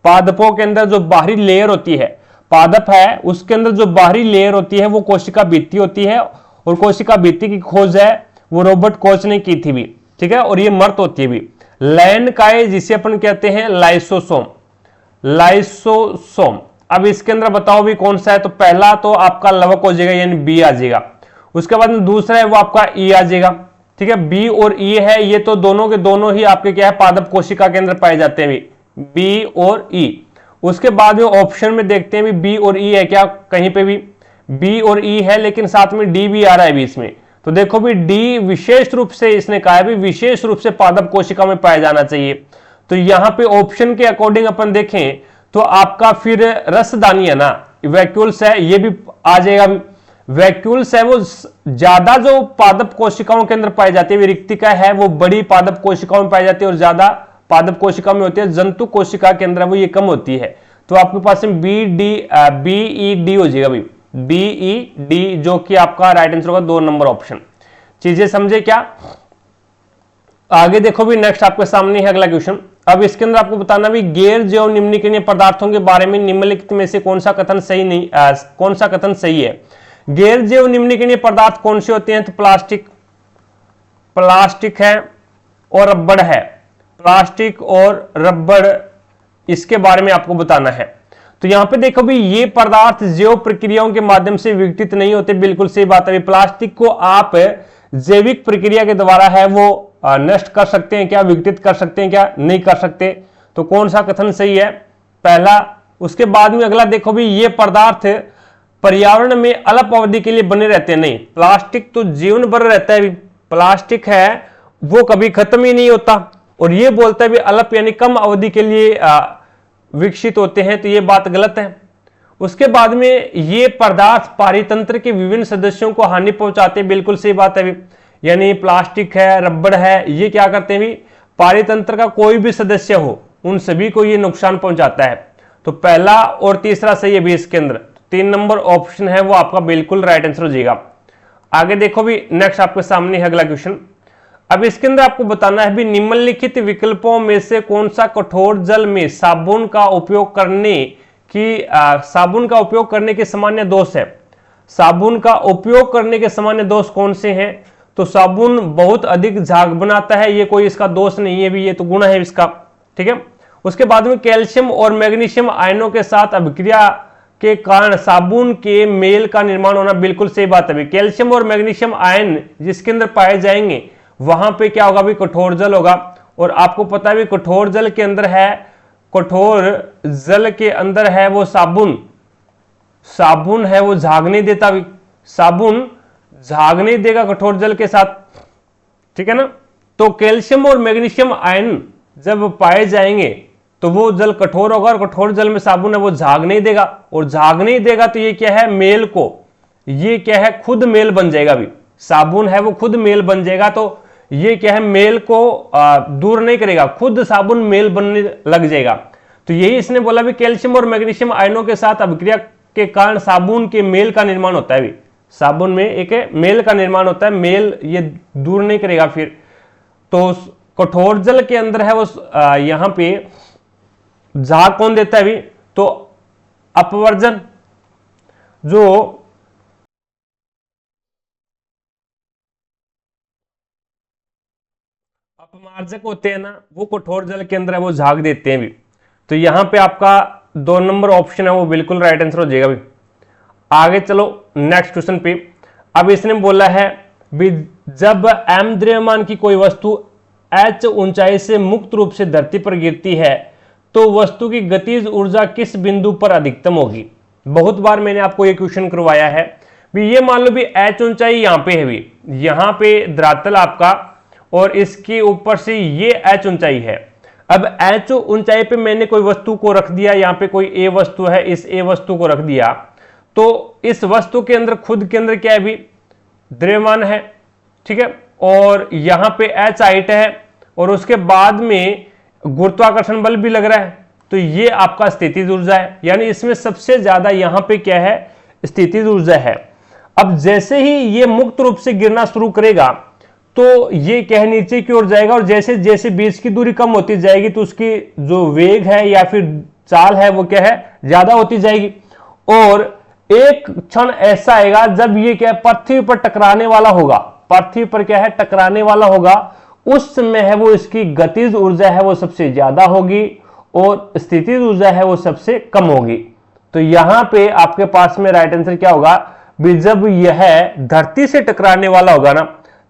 पादपों के अंदर जो बाहरी लेयर होती है, पादप है उसके अंदर जो बाहरी लेयर होती है वो कोशिका भित्ति होती है, और कोशिका भित्ति की खोज है वो रॉबर्ट कोच ने की थी भी। ठीक है। और ये मर्त होती है भी। लैंड काय, जिसे अपन कहते हैं लाइसोसोम। अब इसके अंदर बताओ भी कौन सा है? तो पहला तो आपका लवक हो जाएगा यानी बी आ जाएगा। उसके बाद में दूसरा है वो आपका ई आ जाएगा। ठीक ठीक है। बी और ई है, ये तो दोनों के दोनों ही आपके क्या है, पादप कोशिका के अंदर पाए जाते हैं बी और ई। उसके बाद में ऑप्शन में देखते हैं बी और ई है क्या, कहीं पे भी बी और ई है, लेकिन साथ में डी भी आ रहा है बीच में। तो देखो भी डी विशेष रूप से इसने कहा है भी विशेष रूप से पादप कोशिका में पाया जाना चाहिए। तो यहां पे ऑप्शन के अकॉर्डिंग अपन देखें तो आपका फिर रसदानी है ना, वैक्यूल्स है, ये भी आ जाएगा। वैक्यूल्स है वो ज्यादा जो पादप कोशिकाओं के अंदर पाई जाती है, रिक्तिका है वो बड़ी पादप कोशिकाओं में पाई जाती है और ज्यादा पादप कोशिका में होती है, जंतु कोशिका के अंदर वो ये कम होती है। तो आपके पास में बी ई डी हो जाएगा भाई, बी ई डी, जो कि आपका राइट आंसर होगा 2 नंबर ऑप्शन। चीजें समझे क्या? आगे देखो भी नेक्स्ट आपके सामने है अगला क्वेश्चन। अब इसके अंदर आपको बताना भी गैर जैव निम्नलिखित पदार्थों के बारे में निम्नलिखित में से कौन सा कथन सही नहीं, कौन सा कथन सही है। गैर जैव निम्नलिखित पदार्थ कौन से होते हैं? तो प्लास्टिक है और रबड़ है, प्लास्टिक और रबड़, इसके बारे में आपको बताना है। तो यहां पे देखो भी ये पदार्थ जैव प्रक्रियाओं के माध्यम से विघटित नहीं होते, बिल्कुल सही बात है। प्लास्टिक को आप जैविक प्रक्रिया के द्वारा है वो नष्ट कर सकते हैं क्या, विघटित कर सकते हैं क्या? नहीं कर सकते। तो कौन सा कथन सही है? पहला। उसके बाद में अगला देखो भी ये पदार्थ पर्यावरण में अल्प अवधि के लिए बने रहते हैं, नहीं, प्लास्टिक तो जीवन भर रहता है भी, प्लास्टिक है वो कभी खत्म ही नहीं होता। और ये बोलता है भी अल्प यानी कम अवधि के लिए विकसित होते हैं, तो ये बात गलत है। उसके बाद में ये पदार्थ पारितंत्र के विभिन्न सदस्यों को हानि पहुंचाते हैं, बिल्कुल सही बात है। यानी प्लास्टिक है, रबड़ है, ये क्या करते हैं भी, पारितंत्र का कोई भी सदस्य हो उन सभी को ये नुकसान पहुंचाता है। तो पहला और तीसरा सही है भी इसके अंदर। 3 नंबर ऑप्शन है वो आपका बिल्कुल राइट आंसर हो जाएगा। आगे देखो भी नेक्स्ट आपके सामने है अगला क्वेश्चन। अब इसके अंदर आपको बताना है भी निम्नलिखित विकल्पों में से कौन सा कठोर जल में साबुन का उपयोग करने के सामान्य दोष है। साबुन का उपयोग करने के सामान्य दोष कौन से हैं? तो साबुन बहुत अधिक झाग बनाता है, ये कोई इसका दोष नहीं है भी, ये तो गुण है इसका, ठीक है। उसके बाद में कैल्शियम और मैग्नीशियम आयनों के साथ अभिक्रिया के कारण साबुन के मेल का निर्माण होना, बिल्कुल सही बात है। कैल्शियम और मैग्नीशियम आयन जिसके अंदर पाए जाएंगे वहां पे क्या होगा भी, कठोर जल होगा। और आपको पता है भी कठोर जल के अंदर है, कठोर जल के अंदर है वो साबुन है वो झाग नहीं देता भी, साबुन झाग नहीं देगा कठोर जल के साथ, ठीक है ना। तो कैल्शियम और मैग्नीशियम आयन जब पाए जाएंगे तो वो जल कठोर होगा, और कठोर जल में साबुन है वो झाग नहीं देगा, और झाग नहीं देगा तो ये क्या है, मेल को, ये क्या है, खुद मेल बन जाएगा भी, साबुन है वो खुद मेल बन जाएगा। तो ये क्या है, मेल को दूर नहीं करेगा, खुद साबुन मेल बनने लग जाएगा। तो यही इसने बोला भी कैल्शियम और मैग्नीशियम आयनों के साथ अभिक्रिया के कारण साबुन के मेल का निर्माण होता है भी, साबुन में एक मेल का निर्माण होता है, मेल ये दूर नहीं करेगा फिर। तो कठोर जल के अंदर है वो यहां पे झाग कौन देता है भी, तो अपवर्जन, जो अपमार्जक होते हैं ना वो कठोर जल के अंदर है वो झाग देते हैं भी। तो यहां पे आपका 2 नंबर ऑप्शन है वो बिल्कुल राइट आंसर हो जाएगा भी। आगे चलो नेक्स्ट क्वेश्चन पे। अब इसने बोला है भी जब m द्रव्यमान की कोई वस्तु h ऊंचाई से मुक्त रूप से धरती पर गिरती है तो वस्तु की गतिज ऊर्जा किस बिंदु पर अधिकतम होगी। बहुत बार मैंने आपको ये क्वेश्चन करवाया है भी, ये मान लो भी h ऊंचाई यहां पे है भी, यहां पे धरातल आपका, और इसके ऊपर से ये h ऊंचाई है। अब h ऊंचाई पे मैंने कोई वस्तु को रख दिया, यहां पे कोई a वस्तु है, इस a वस्तु को रख दिया, तो इस वस्तु के अंदर खुद के अंदर क्या है भी, द्रव्यमान है, ठीक है, और यहां पे h हाइट है, और उसके बाद में गुरुत्वाकर्षण बल भी लग रहा है, तो ये आपका स्थितिज ऊर्जा है। यानी इसमें सबसे ज्यादा यहां पे क्या है, स्थितिज ऊर्जा है। अब जैसे ही ये मुक्त रूप से गिरना शुरू करेगा तो ये क्या है, नीचे की ओर जाएगा, और जैसे जैसे बीच की दूरी कम होती जाएगी तो उसकी जो वेग है या फिर चाल है वो क्या है, ज्यादा होती जाएगी। और एक क्षण ऐसा आएगा जब ये क्या है, पृथ्वी पर टकराने वाला होगा, पृथ्वी पर क्या है, टकराने वाला होगा, उस समय है वो इसकी गतिज ऊर्जा है वो सबसे ज्यादा होगी और स्थितिज ऊर्जा है वो सबसे कम होगी। तो यहां पे आपके पास में राइट आंसर क्या होगा भी, जब यह धरती से टकराने वाला होगा ना,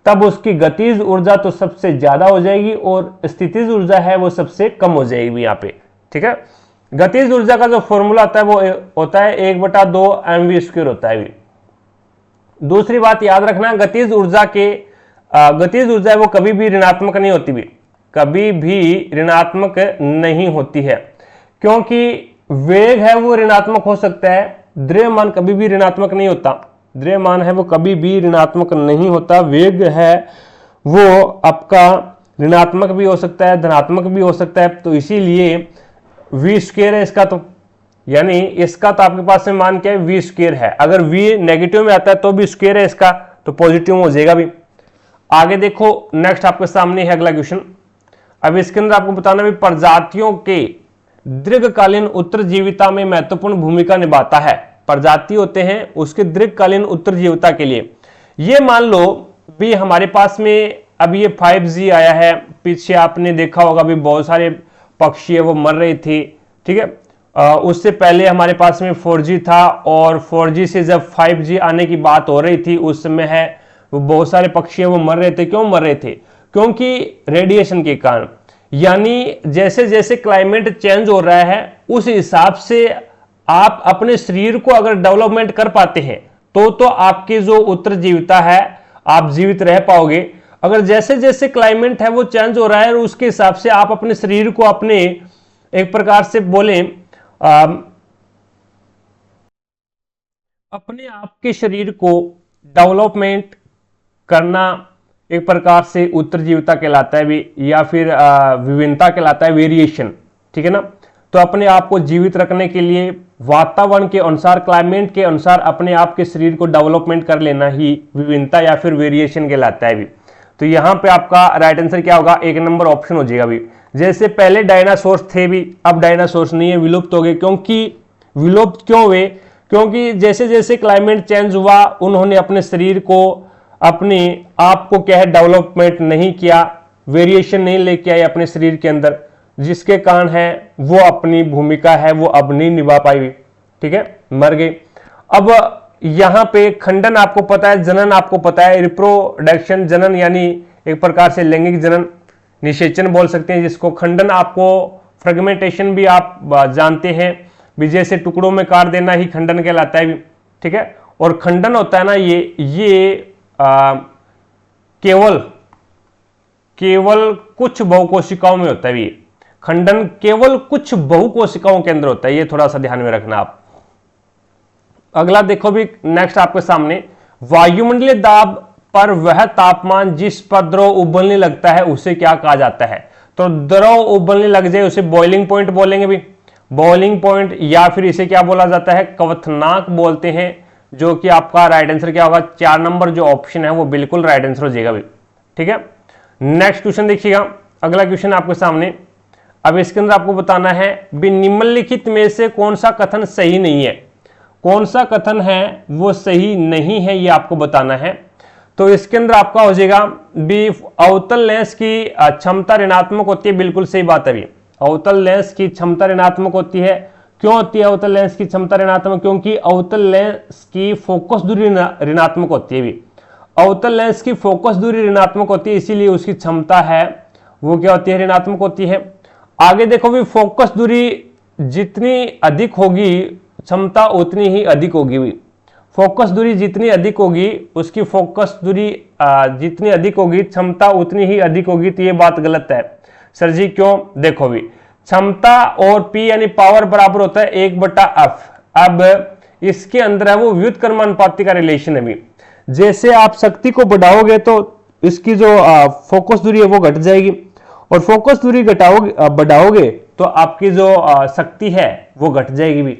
तब उसकी गतिज ऊर्जा तो सबसे ज्यादा हो जाएगी और स्थितिज ऊर्जा है वो सबसे कम हो जाएगी यहाँ पे। ठीक है, गतिज ऊर्जा का जो फॉर्मूला होता है वो होता है 1/2 mv² होता है। दूसरी बात याद रखना, गतिज ऊर्जा है वो कभी भी ऋणात्मक नहीं होती भी, कभी भी ऋणात्मक नहीं होती है, क्योंकि वेग है वो ऋणात्मक हो सकता है, द्रव्यमान कभी भी ऋणात्मक नहीं होता, द्रव्यमान है वो कभी भी ऋणात्मक नहीं होता, वेग है वो आपका ऋणात्मक भी हो सकता है, धनात्मक भी हो सकता है। तो इसीलिए v² है इसका, तो यानी इसका तो आपके पास में मान क्या है, v² है। अगर v नेगेटिव में आता है तो भी स्क्वायर है इसका, तो पॉजिटिव हो जाएगा भी। आगे देखो, नेक्स्ट आपके सामने है अगला क्वेश्चन। अब इसके अंदर आपको बताना भी प्रजातियों के दीर्घकालीन उत्तरजीविता में महत्वपूर्ण भूमिका निभाता है। प्रजाति होते हैं उसके दीर्घकालीन उत्तरजीविता के लिए, ये मान लो भी हमारे पास में अब ये 5G आया है, पीछे आपने देखा होगा भी बहुत सारे पक्षी है वो मर रहे थे। ठीक है, उससे पहले हमारे पास में 4G था, और 4G से जब 5G आने की बात हो रही थी उस समय है वो बहुत सारे पक्षी है वो मर रहे थे। क्यों मर रहे थे? क्योंकि रेडिएशन के कारण। यानी जैसे जैसे क्लाइमेट चेंज हो रहा है उस हिसाब से आप अपने शरीर को अगर डेवलपमेंट कर पाते हैं तो आपकी जो उत्तरजीविता है आप जीवित रह पाओगे। अगर जैसे जैसे क्लाइमेट है वो चेंज हो रहा है और उसके हिसाब से आप अपने शरीर को अपने एक प्रकार से बोले अपने आप के शरीर को डेवलपमेंट करना एक प्रकार से उत्तरजीविता कहलाता है भी, या फिर विभिन्नता कहलाता है, वेरिएशन। ठीक है ना, तो अपने आप को जीवित रखने के लिए वातावरण के अनुसार, क्लाइमेट के अनुसार अपने आप के शरीर को डेवलपमेंट कर लेना ही विभिन्नता या फिर वेरिएशन कहलाता है भी। तो यहाँ पे आपका राइट आंसर क्या होगा? 1 नंबर ऑप्शन हो जाएगा भी। जैसे पहले डायनासोर्स थे भी, अब डायनासोर्स नहीं है, विलुप्त हो गए। क्योंकि विलुप्त क्यों हुए? क्योंकि जैसे जैसे क्लाइमेट चेंज हुआ उन्होंने अपने शरीर को, अपने आप को क्या है, डेवलपमेंट नहीं किया, वेरिएशन नहीं लेके आए अपने शरीर के अंदर, जिसके कारण है वो अपनी भूमिका है वो अब नहीं निभा पाई। ठीक है, मर गई। अब यहां पे खंडन आपको पता है, जनन आपको पता है, रिप्रोडक्शन, जनन यानी एक प्रकार से लैंगिक जनन, निषेचन बोल सकते हैं जिसको। खंडन आपको, फ्रेगमेंटेशन भी आप जानते हैं भी, जैसे टुकड़ों में काट देना ही खंडन कहलाता है भी। ठीक है, और खंडन होता है ना ये केवल कुछ बहुकोशिकाओं में होता है भी। खंडन केवल कुछ बहुकोशिकाओं के अंदर होता है, ये थोड़ा सा ध्यान में रखना आप। अगला देखो भी, नेक्स्ट आपके सामने, वायुमंडलीय दाब पर वह तापमान जिस पर द्रव उबलने लगता है उसे क्या कहा जाता है? तो द्रव उबलने लग जाए उसे बॉइलिंग पॉइंट बोलेंगे भी, बॉइलिंग पॉइंट, या फिर इसे क्या बोला जाता है? क्वथनांक बोलते हैं, जो कि आपका राइट आंसर क्या होगा? 4 नंबर जो ऑप्शन है वो बिल्कुल राइट आंसर हो जाएगा भी। ठीक है, नेक्स्ट क्वेश्चन देखिएगा, अगला क्वेश्चन आपके सामने। अब इसके अंदर आपको बताना है भी निम्नलिखित में से कौन सा कथन सही नहीं है, कौन सा कथन है वो सही नहीं है, ये आपको बताना है। तो इसके अंदर आपका हो जाएगा भी अवतल लेंस की क्षमता ऋणात्मक होती है, बिल्कुल सही बात है भी। अवतल लेंस की क्षमता ऋणात्मक होती है। क्यों होती है अवतल लेंस की क्षमता ऋणात्मक? क्योंकि अवतल लेंस की फोकस दूरी ऋणात्मक होती है भी। अवतल लेंस की फोकस दूरी ऋणात्मक होती है, इसीलिए उसकी क्षमता है वो क्या होती है? ऋणात्मक होती है। आगे देखो भी, फोकस दूरी जितनी अधिक होगी क्षमता उतनी ही अधिक होगी भी। फोकस दूरी जितनी अधिक होगी, उसकी फोकस दूरी जितनी अधिक होगी क्षमता उतनी ही अधिक होगी। तो ये बात गलत है सर जी, क्यों? देखो भी, क्षमता और P यानी पावर बराबर होता है 1/F। अब इसके अंदर है वो व्युत्क्रमानुपाती का रिलेशन है भी। जैसे आप शक्ति को बढ़ाओगे तो इसकी जो फोकस दूरी है वो घट जाएगी, और फोकस दूरी बढ़ाओगे तो आपकी जो शक्ति है वो घट जाएगी भी।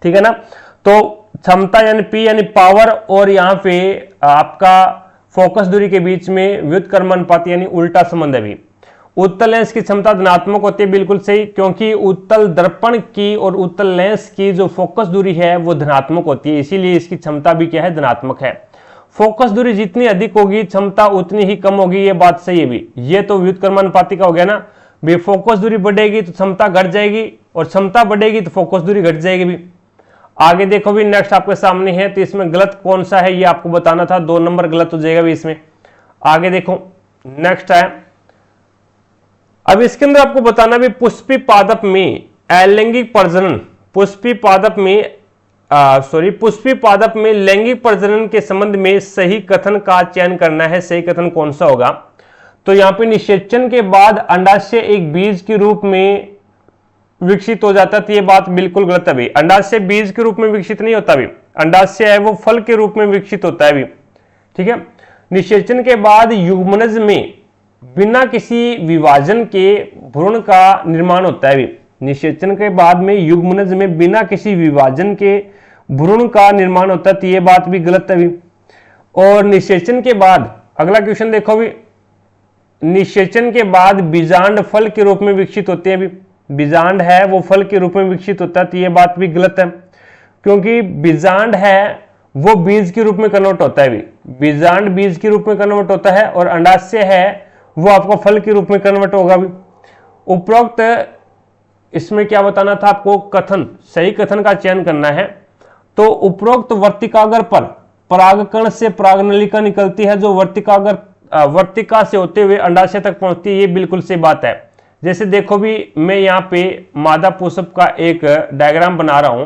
ठीक है ना, तो क्षमता यानी P यानी पावर और यहां पे आपका फोकस दूरी के बीच में व्युत्क्रमानुपाती यानी उल्टा संबंध है भी। उत्तल लेंस की क्षमता धनात्मक होती है, बिल्कुल सही, क्योंकि उत्तल दर्पण की और उत्तल लेंस की जो फोकस दूरी है वो धनात्मक होती है, इसीलिए इसकी क्षमता भी क्या है? धनात्मक है। फोकस दूरी जितनी अधिक होगी क्षमता उतनी ही कम होगी, ये बात सही है भी। ये तो व्युत्क्रमानुपाती का हो गया ना भी, फोकस दूरी बढ़ेगी तो क्षमता घट जाएगी, और क्षमता बढ़ेगी तो फोकस दूरी घट जाएगी भी। आगे देखो भी, नेक्स्ट आपके सामने है, तो इसमें गलत कौन सा है ये आपको बताना था। 2 नंबर गलत हो जाएगा भी इसमें। आगे देखो नेक्स्ट है, अब इसके अंदर आपको बताना भी पुष्पी पादप में अलैंगिक प्रजनन, पुष्पी पादप में लैंगिक प्रजनन के संबंध में सही कथन का चयन करना है। सही कथन कौन सा होगा? तो यहां पे निषेचन के बाद अंडाशय एक बीज के रूप में विकसित हो जाता है, तो ये बात बिल्कुल गलत है भाई। अंडाशय बीज के रूप में विकसित नहीं होता भी, अंडाशय है वो फल के रूप में विकसित होता है भी, ठीक है। निषेचन के बाद युग्मनज में बिना किसी विभाजन के भ्रूण का निर्माण होता है भी। निषेचन के बाद में युग्मनज में बिना किसी विभाजन के भ्रूण का निर्माण होता है, तो ये बात भी गलत है भी। और निषेचन के बाद अगला क्वेश्चन देखो भी, निषेचन के बाद बीजांड फल के रूप में विकसित होते हैं भी। बीजांड है वो फल के रूप में विकसित होता है, तो ये बात भी गलत है, क्योंकि बीजांड है वो बीज के रूप में कन्वर्ट होता है भी। बीजांड बीज के रूप में कन्वर्ट होता है और अंडाशय है वो आपका फल के रूप में कन्वर्ट होगा भी। उपरोक्त इसमें क्या बताना था आपको? कथन, सही कथन का चयन करना है। तो उपरोक्त वर्तिकाग्र पर परागकण से परागनलिका निकलती है, जो वर्तिका से होते हुए अंडाशय तक पहुंचती है, ये बिल्कुल सही बात है। जैसे देखो भी मैं यहाँ पे मादा पुष्प का एक डायग्राम बना रहा हूं,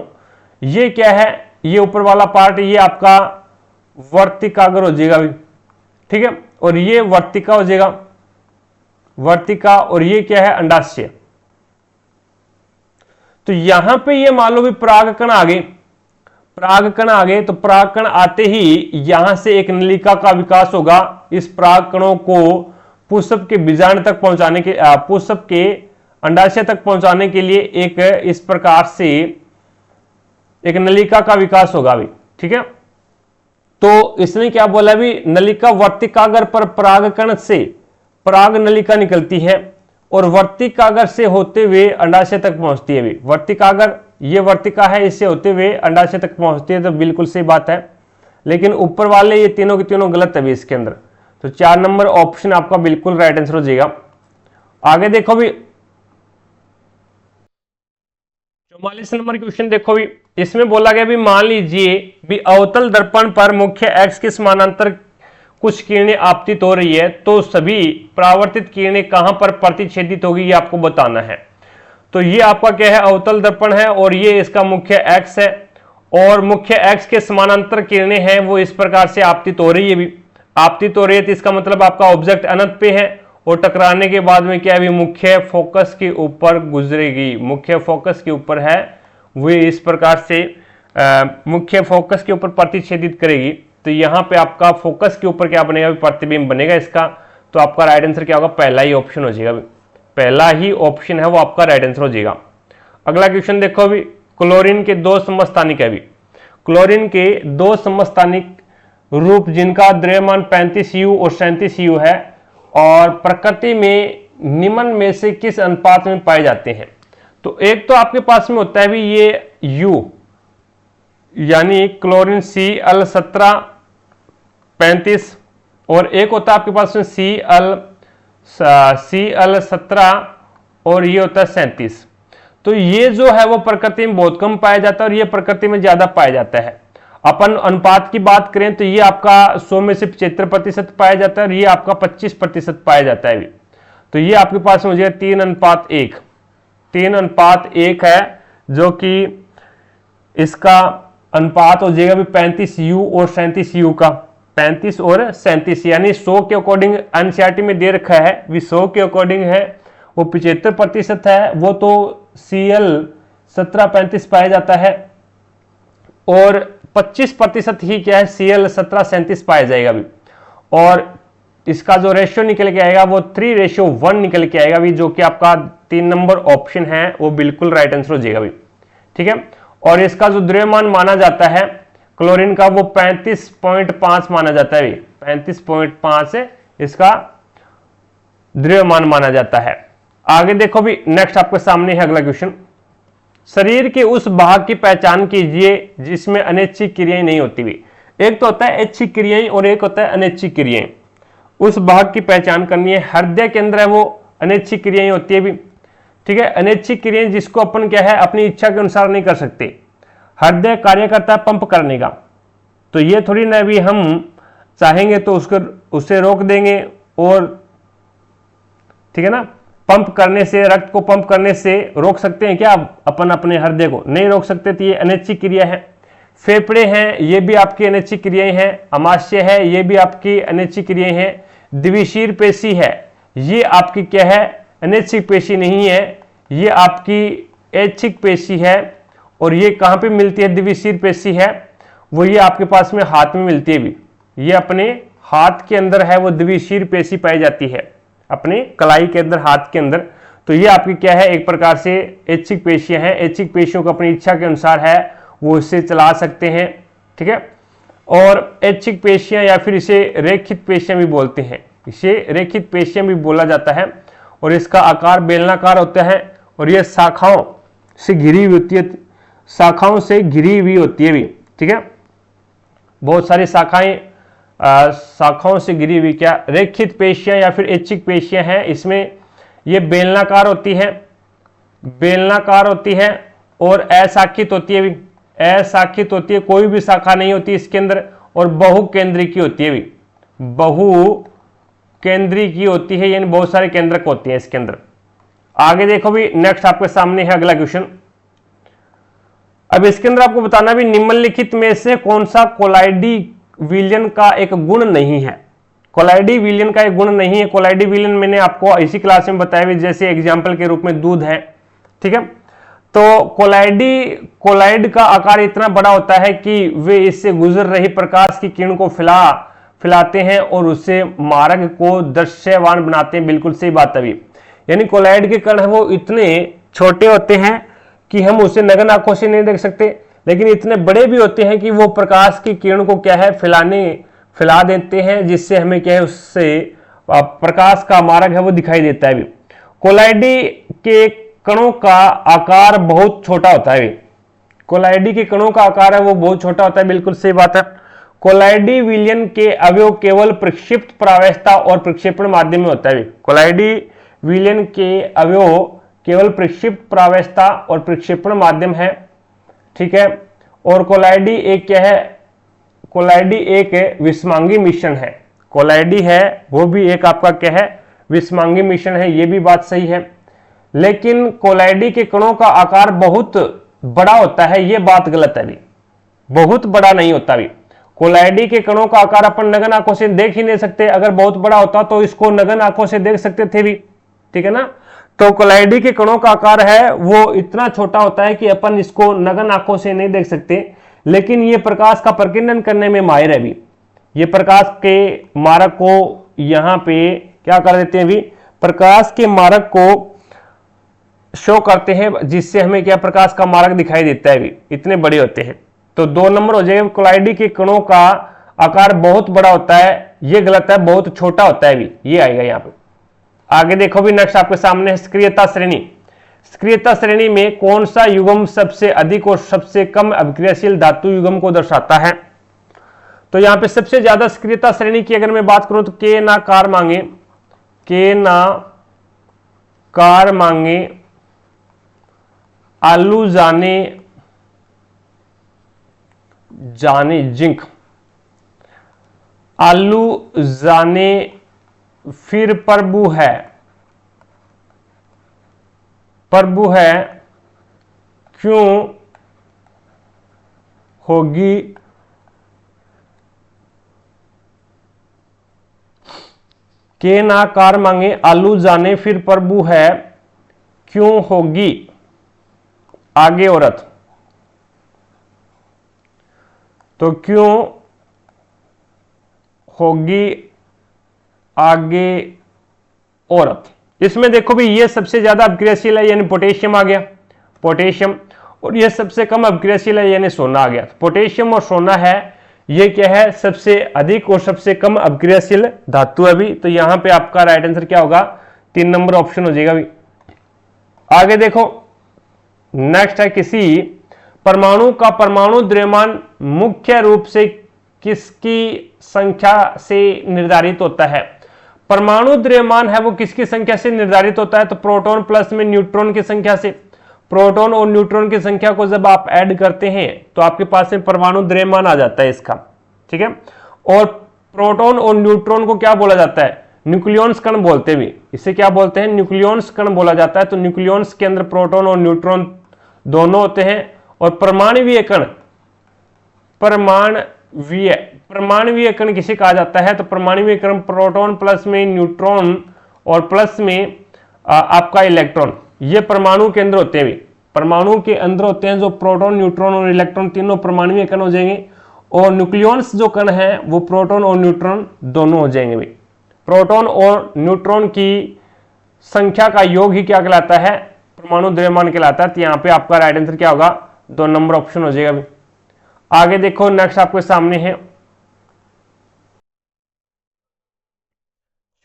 ये क्या है? ये ऊपर वाला पार्ट ये आपका वर्तिकाग्र हो जाएगा भी, ठीक है, और ये वर्तिका हो जाएगा, वर्तिका, और ये क्या है? अंडाशय। तो यहां पे ये मान लो भी परागकण आ गए, तो परागकण आते ही यहां से एक नलिका का विकास होगा। इस परागकणों को पुष्प के बीजांड तक पहुंचाने के, पुष्प के अंडाशय तक पहुंचाने के लिए एक इस प्रकार से एक नलिका का विकास होगा भी, ठीक है। तो इसने क्या बोला भी? नलिका वर्तिकाग्र पर परागकण से पराग नलिका निकलती है और वर्तिकाग्र से होते हुए अंडाशय तक पहुंचती है भी। वर्तिकाग्र ये वर्तिका है, इससे होते हुए अंडाशय तक पहुंचती है, तो बिल्कुल सही बात है। लेकिन ऊपर वाले ये तीनों के तीनों गलत है भी इसके अंदर, तो 4 नंबर ऑप्शन आपका बिल्कुल राइट आंसर हो जाएगा। आगे देखो भी 44 नंबर क्वेश्चन देखो भी, इसमें बोला गया भी मान लीजिए भी अवतल दर्पण पर मुख्य एक्स के समानांतर कुछ किरणें आपतित हो रही है, तो सभी परावर्तित किरणें कहां पर प्रतिच्छेदित होगी ये आपको बताना है। तो ये आपका क्या है? अवतल दर्पण है और ये इसका मुख्य एक्स है, और मुख्य एक्स के समानांतर किरणें हैं वो इस प्रकार से आपतित हो रही है भी। आपतित हो रही है तो इसका मतलब आपका ऑब्जेक्ट अनंत पे है, और टकराने के बाद में क्या है? मुख्य फोकस के ऊपर गुजरेगी, मुख्य फोकस के ऊपर है वो इस प्रकार से मुख्य फोकस के ऊपर प्रतिच्छेदित करेगी। तो यहाँ पे आपका फोकस के ऊपर क्या बनेगा? प्रतिबिंब बनेगा इसका। तो आपका राइट आंसर क्या होगा? पहला ही ऑप्शन हो जाएगा, पहला ही ऑप्शन है वो आपका राइट आंसर हो जाएगा। अगला क्वेश्चन देखो अभी, क्लोरीन के 2 समस्थानिक है अभी। क्लोरीन के 2 समस्थानिक रूप जिनका द्रव्यमान 35 U और 37 U है, और प्रकृति में निम्न में से किस अनुपात में पाए जाते हैं? तो एक तो आपके पास में होता है भी ये U, यानी क्लोरीन Cl1735, और एक होता है आपके पास में Cl17 और ये होता है 37। तो ये जो है वो प्रकृति में बहुत कम पाया जाता है और ये प्रकृति में ज्यादा पाया जाता है। अपन अनुपात की बात करें तो ये आपका 100 में से 75% पाया जाता है और ये आपका 25% पाया जाता है भी। तो ये आपके पास मुझे 3:1, 3:1 है, जो कि इसका अनुपात हो जाएगा भी 35 U और 37 U का, 35 और 37, यानी 100 के अकॉर्डिंग एनसीईआरटी में दे रखा है भी 100 के अकॉर्डिंग है वो 75% है, वो तो Cl1735 पाया जाता है, और 25% ही क्या है Cl1737 पाया जाएगा भी। और इसका जो रेशियो निकल के आएगा वो 3:1 निकल के आएगा भी, जो कि आपका 3 नंबर ऑप्शन है वो बिल्कुल राइट आंसर हो जाएगा भी, ठीक है। और इसका जो द्रव्यमान माना जाता है क्लोरीन का वो 35.5 माना जाता है, 35.5 इसका द्रव्यमान माना जाता है। आगे देखो भी, नेक्स्ट आपके सामने है अगला क्वेश्चन, शरीर के उस भाग की पहचान कीजिए जिसमें अनैच्छिक क्रियाएं नहीं होती भी। एक तो होता है ऐच्छिक क्रियाएं और एक होता है अनैच्छिक क्रियाएं। उस भाग की पहचान करनी है, हृदय के अंदर है वो अनैच्छिक क्रियाएं होती है भी, ठीक है। अनैच्छिक क्रियाएं जिसको अपन क्या है अपनी इच्छा के अनुसार नहीं कर सकते। हृदय कार्य करता है पंप करने का, तो ये थोड़ी ना भी हम चाहेंगे तो उसको उसे रोक देंगे, और ठीक है ना, पंप करने से, रक्त को पंप करने से रोक सकते हैं क्या अपन अपने हृदय को? नहीं रोक सकते, तो ये अनैच्छिक क्रिया है। फेफड़े हैं, ये भी आपकी अनैच्छिक क्रियाएं हैं। अमाशय है, ये भी आपकी अनैच्छिक क्रियाएं हैं। द्विशीर पेशी है, ये आपकी क्या है? अनैच्छिक पेशी नहीं है, ये आपकी ऐच्छिक पेशी है। और ये कहां पे मिलती है? द्विशीर पेशी है वो ये आपके पास में हाथ में मिलती है भी, ये अपने हाथ के अंदर है, वो द्विशीर पेशी पाई जाती है अपने कलाई के अंदर, हाथ के अंदर। तो ये आपकी क्या है? एक प्रकार से ऐच्छिक पेशियां हैं। ऐच्छिक पेशियों को अपनी इच्छा के अनुसार है वो इससे चला सकते हैं, ठीक है। और ऐच्छिक पेशियां या फिर इसे रेखित पेशियां भी बोलते हैं, इसे रेखित पेशियां भी बोला जाता है। और इसका आकार बेलनाकार होता है, और यह शाखाओं से घिरी हुई होती है, शाखाओं से घिरी हुई होती है भी, ठीक है। बहुत सारी शाखाएं शाखाओं से घिरी हुई क्या रेखित पेशियां या फिर ऐच्छिक पेशियां हैं। इसमें ये बेलनाकार होती है, बेलनाकार होती है, और अशाखित होती है भी, अशाखित होती है, कोई भी शाखा नहीं होती इसके अंदर। और बहुकेंद्री की होती है भी, बहुकेंद्री की होती है, यानी बहुत सारे केंद्रक होते हैं इसके अंदर। आगे देखो भी, नेक्स्ट आपके सामने है अगला क्वेश्चन। अब इसके अंदर आपको बताना भी निम्नलिखित में से कौन सा कोलाइडी विलयन का एक गुण नहीं है? कोलाइडी विलयन का एक गुण नहीं है। कोलाइडी विलयन मैंने आपको इसी क्लास में बताया भी, जैसे एग्जाम्पल के रूप में दूध है, ठीक है। तो कोलाइड का आकार इतना बड़ा होता है कि वे इससे गुजर रही प्रकाश की किरण को फैलाते हैं और उससे मार्ग को दृश्यमान बनाते हैं। बिल्कुल सही बात है। यानी कोलाइड के कण है वो इतने छोटे होते हैं कि हम उसे नग्न आंखों से नहीं देख सकते, लेकिन इतने बड़े भी होते हैं कि वो प्रकाश की किरण को क्या है फैला देते हैं, जिससे हमें क्या है उससे प्रकाश का मार्ग है वो दिखाई देता है भी। कोलाइडी के कणों का आकार बहुत छोटा होता है। कोलाइडी के कणों का आकार है वो बहुत छोटा होता है, बिल्कुल सही बात है। कोलाइडी विलयन के अवयव केवल प्रक्षिप्त प्रावस्था और प्रक्षेपण माध्यम में होता है। कोलाइडी विलयन के अवयव केवल प्रक्षिप्त प्रावस्था और प्रक्षेपण माध्यम है, ठीक है। और कोलाइडी एक क्या है? कोलाइडी एक विषमांगी मिश्रण है। कोलाइडी है वो भी एक आपका क्या है? विषमांगी मिश्रण है, ये भी बात सही है। लेकिन कोलाइडी के कणों का आकार बहुत बड़ा होता है, ये बात गलत है भी, बहुत बड़ा नहीं होता भी। कोलाइडी के कणों का आकार अपन नग्न आंखों से देख ही नहीं सकते, अगर बहुत बड़ा होता तो इसको नग्न आंखों से देख सकते थे भी, ठीक है ना। तो कोलाइडी के कणों का आकार है वो इतना छोटा होता है कि अपन इसको नग्न आंखों से नहीं देख सकते, लेकिन ये प्रकाश का प्रकीर्णन करने में माहिर है भी। ये प्रकाश के मार्ग को यहां पे क्या कर देते हैं भी, प्रकाश के मार्ग को शो करते हैं, जिससे हमें क्या प्रकाश का मार्ग दिखाई देता है भी, इतने बड़े होते हैं। तो 2 नंबर हो जाएगा। कोलाइडी के कणों का आकार बहुत बड़ा होता है, ये गलत है, बहुत छोटा होता है भी, ये आएगा यहाँ पे। आगे देखो भी, नेक्स्ट आपके सामने है सक्रियता श्रेणी। सक्रियता श्रेणी में कौन सा युग्म सबसे अधिक और सबसे कम अभिक्रियाशील धातु युग्म को दर्शाता है? तो यहां पे सबसे ज्यादा सक्रियता श्रेणी की अगर मैं बात करूं तो के ना कार मांगे, के ना कार मांगे, आलू जाने जाने जिंक, आलू जाने, फिर प्रभु है, प्रभु है, क्यों होगी, के ना कार मांगे, आलू जाने, फिर प्रभु है, क्यों होगी आगे औरत। तो क्यों होगी आगे औरत, इसमें देखो भी ये सबसे ज्यादा अभिक्रियाशील है, यानी पोटेशियम आ गया, पोटेशियम। और ये सबसे कम अभिक्रियाशील है, यानी सोना आ गया। पोटेशियम और सोना है, ये क्या है? सबसे अधिक और सबसे कम अभिक्रियाशील धातु है भी। तो यहां पे आपका राइट आंसर क्या होगा? 3 नंबर ऑप्शन हो जाएगा भी। आगे देखो, नेक्स्ट है, किसी परमाणु का परमाणु द्रव्यमान मुख्य रूप से किसकी संख्या से निर्धारित होता है? परमाणु द्रव्यमान है वो किसकी संख्या से निर्धारित होता है? तो प्रोटॉन प्लस में न्यूट्रॉन की संख्या से। प्रोटॉन और न्यूट्रॉन की संख्या को जब आप ऐड करते हैं तो आपके पास में परमाणु द्रव्यमान आ जाता है इसका, ठीक है। और प्रोटॉन और न्यूट्रॉन को क्या बोला जाता है? न्यूक्लियॉन्स कण बोलते भी, इसे क्या बोलते हैं? न्यूक्लियॉन्स कण बोला जाता है। तो न्यूक्लियॉन्स के अंदर प्रोटॉन और न्यूट्रॉन दोनों होते हैं। और परमाणुवीय कण, परमाणुवीय कण किसे कहा जाता है? तो परमाणुवीय कण प्रोटॉन प्लस में न्यूट्रॉन और प्लस में आपका इलेक्ट्रॉन, ये परमाणु के अंदर होते हैं। परमाणु के अंदर होते हैं जो प्रोटॉन, न्यूट्रॉन और इलेक्ट्रॉन तीनों परमाणुवीय कण हो जाएंगे। और न्यूक्लियॉन्स जो कण है वो प्रोटॉन और न्यूट्रॉन दोनों हो जाएंगे भाई। प्रोटॉन और न्यूट्रॉन की संख्या का योग ही क्या कहलाता है? परमाणु द्रव्यमान कहलाता है। तो यहाँ पे आपका राइट आंसर क्या होगा? 2 नंबर ऑप्शन हो जाएगा भाई। आगे देखो, नेक्स्ट आपके सामने है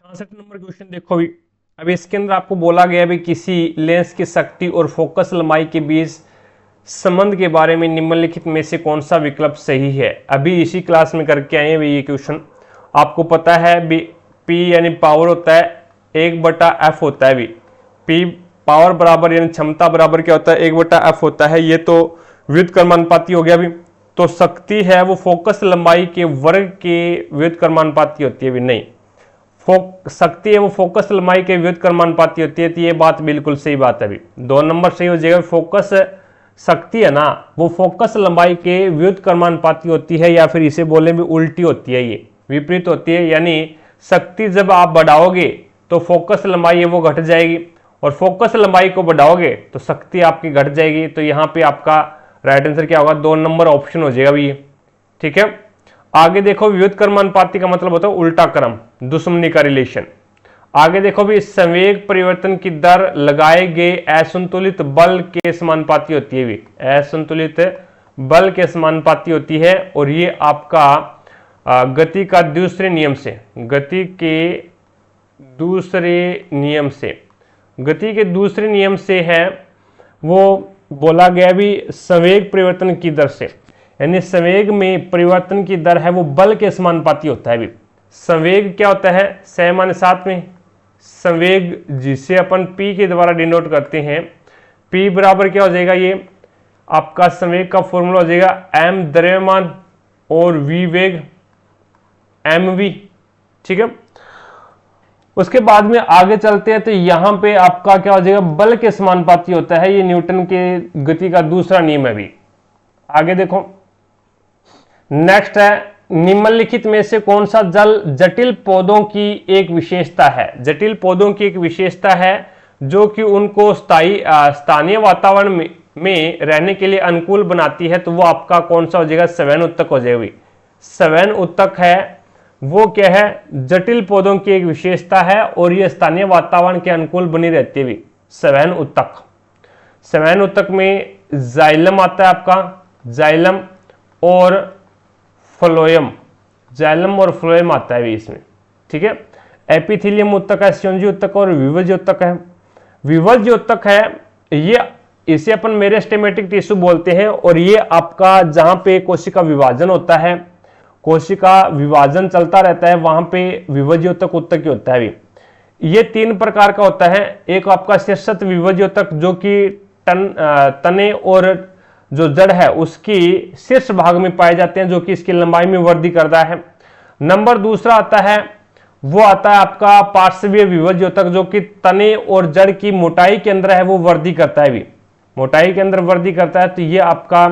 66 नंबर क्वेश्चन। देखो भी, अब इसके अंदर आपको बोला गया भी किसी लेंस की शक्ति और फोकस लंबाई के बीच संबंध के बारे में निम्नलिखित में से कौन सा विकल्प सही है? अभी इसी क्लास में करके आए हैं ये क्वेश्चन। आपको पता है P यानी पावर होता है 1/f होता है भी। P पावर बराबर यानी क्षमता बराबर क्या होता है? 1/f होता है। ये तो व्युत्क्रमानुपाती हो गया भी। तो शक्ति है वो फोकस लंबाई के वर्ग के व्युत्क्रमानुपाती होती है भी? नहीं, शक्ति है वो फोकस लंबाई के व्युत्क्रमानुपाती होती है। तो ये बात बिल्कुल सही बात है अभी। 2 नंबर सही हो जाएगा। फोकस शक्ति है ना वो फोकस लंबाई के व्युत्क्रमानुपाती होती है, या फिर इसे बोले भी उल्टी होती है, ये विपरीत होती है। यानी शक्ति जब आप बढ़ाओगे तो फोकस लंबाई है वो घट जाएगी, और फोकस लंबाई को बढ़ाओगे तो शक्ति आपकी घट जाएगी। तो यहाँ पे आपका राइट आंसर क्या होगा? 2 नंबर ऑप्शन हो जाएगा भी। ठीक है, आगे देखो, व्युत्क्रमानुपाती का मतलब होता है उल्टा क्रम, दुश्मनी का रिलेशन। आगे देखो भी, संवेग परिवर्तन की दर लगाए गए असंतुलित बल के समानुपाती होती है भी। असंतुलित बल के समानुपाती होती है। और ये आपका गति का दूसरे नियम से, गति के दूसरे नियम से है वो बोला गया भी संवेग परिवर्तन की दर से, यानी संवेग में परिवर्तन की दर है वो बल के समानुपाती होता है भी। संवेग क्या होता है? 6-7 में संवेग, जिसे अपन P के द्वारा डिनोट करते हैं। P बराबर क्या हो जाएगा? ये आपका संवेग का फॉर्मूला हो जाएगा m द्रव्यमान और v वेग, mv। ठीक है, उसके बाद में आगे चलते हैं तो यहां पे आपका क्या हो जाएगा? बल के समानुपाती होता है। ये न्यूटन के गति का दूसरा नियम है भी। आगे देखो, नेक्स्ट है, निम्नलिखित में से कौन सा जल जटिल पौधों की एक विशेषता है? जटिल पौधों की एक विशेषता है जो कि उनको स्थानीय वातावरण में रहने के लिए अनुकूल बनाती है। तो वो आपका कौन सा हो जाएगा? सवैन उत्तक हो जाएगी। सवैन उत्तक है वो क्या है? जटिल पौधों की एक विशेषता है और ये स्थानीय वातावरण के अनुकूल बनी रहती है भी। सवैन उत्तक, सवैन उत्तक में जाइलम आता है आपका, जाइलम और फ्लोएम, जाइलम और फ्लोएम आता है भी इसमें। ठीक है, एपिथेलियम उत्तक है, संयोजी उत्तक और विभज्य उत्तक है। विभज्य उत्तक है ये, इसे अपन मेरिस्टेमेटिक टिश्यू बोलते हैं। और ये आपका जहां पे कोशिका विभाजन होता है, कोशिका विभाजन चलता रहता है, वहां पे विभज्य उत्तक ही होता है भी। ये 3 प्रकार का होता है। एक आपका शीर्षत विभज्य उत्तक जो कि तने और जो जड़ है उसकी शीर्ष भाग में पाए जाते हैं, जो कि इसकी लंबाई में वृद्धि करता है। नंबर दूसरा आता है, वो आता है आपका पार्श्वीय विभज्य उत्तक, जो कि तने और जड़ की मोटाई के अंदर है वो वृद्धि करता है भी, मोटाई के अंदर वृद्धि करता है। तो ये आपका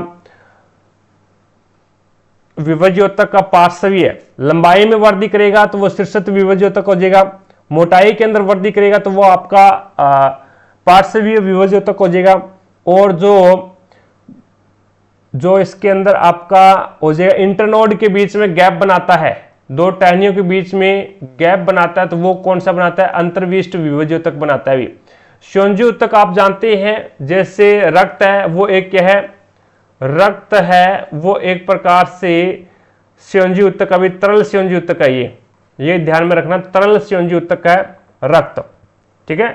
विभज्य उत्तक का पार्श्वीय, लंबाई में वृद्धि करेगा तो वो शीर्षत विभज्य उत्तक हो जाएगा। मोटाई के अंदर वृद्धि करेगा तो वो आपका पार्श्वीय विभज्य उत्तक हो जाएगा। और जो इसके अंदर आपका हो जाएगा इंटरनोड के बीच में गैप बनाता है, 2 टहनियों के बीच में गैप बनाता है, तो वो कौन सा बनाता है? अंतर्विष्ट विभज्य उत्तक बनाता है भी। संयोजी उत्तक आप जानते हैं, जैसे रक्त है वो एक क्या है? रक्त है वो एक प्रकार से संयोजी उत्तक, अभी तरल संयोजी उत्तक है ये ध्यान में रखना, तरल संयोजी उत्तक है रक्त। ठीक है,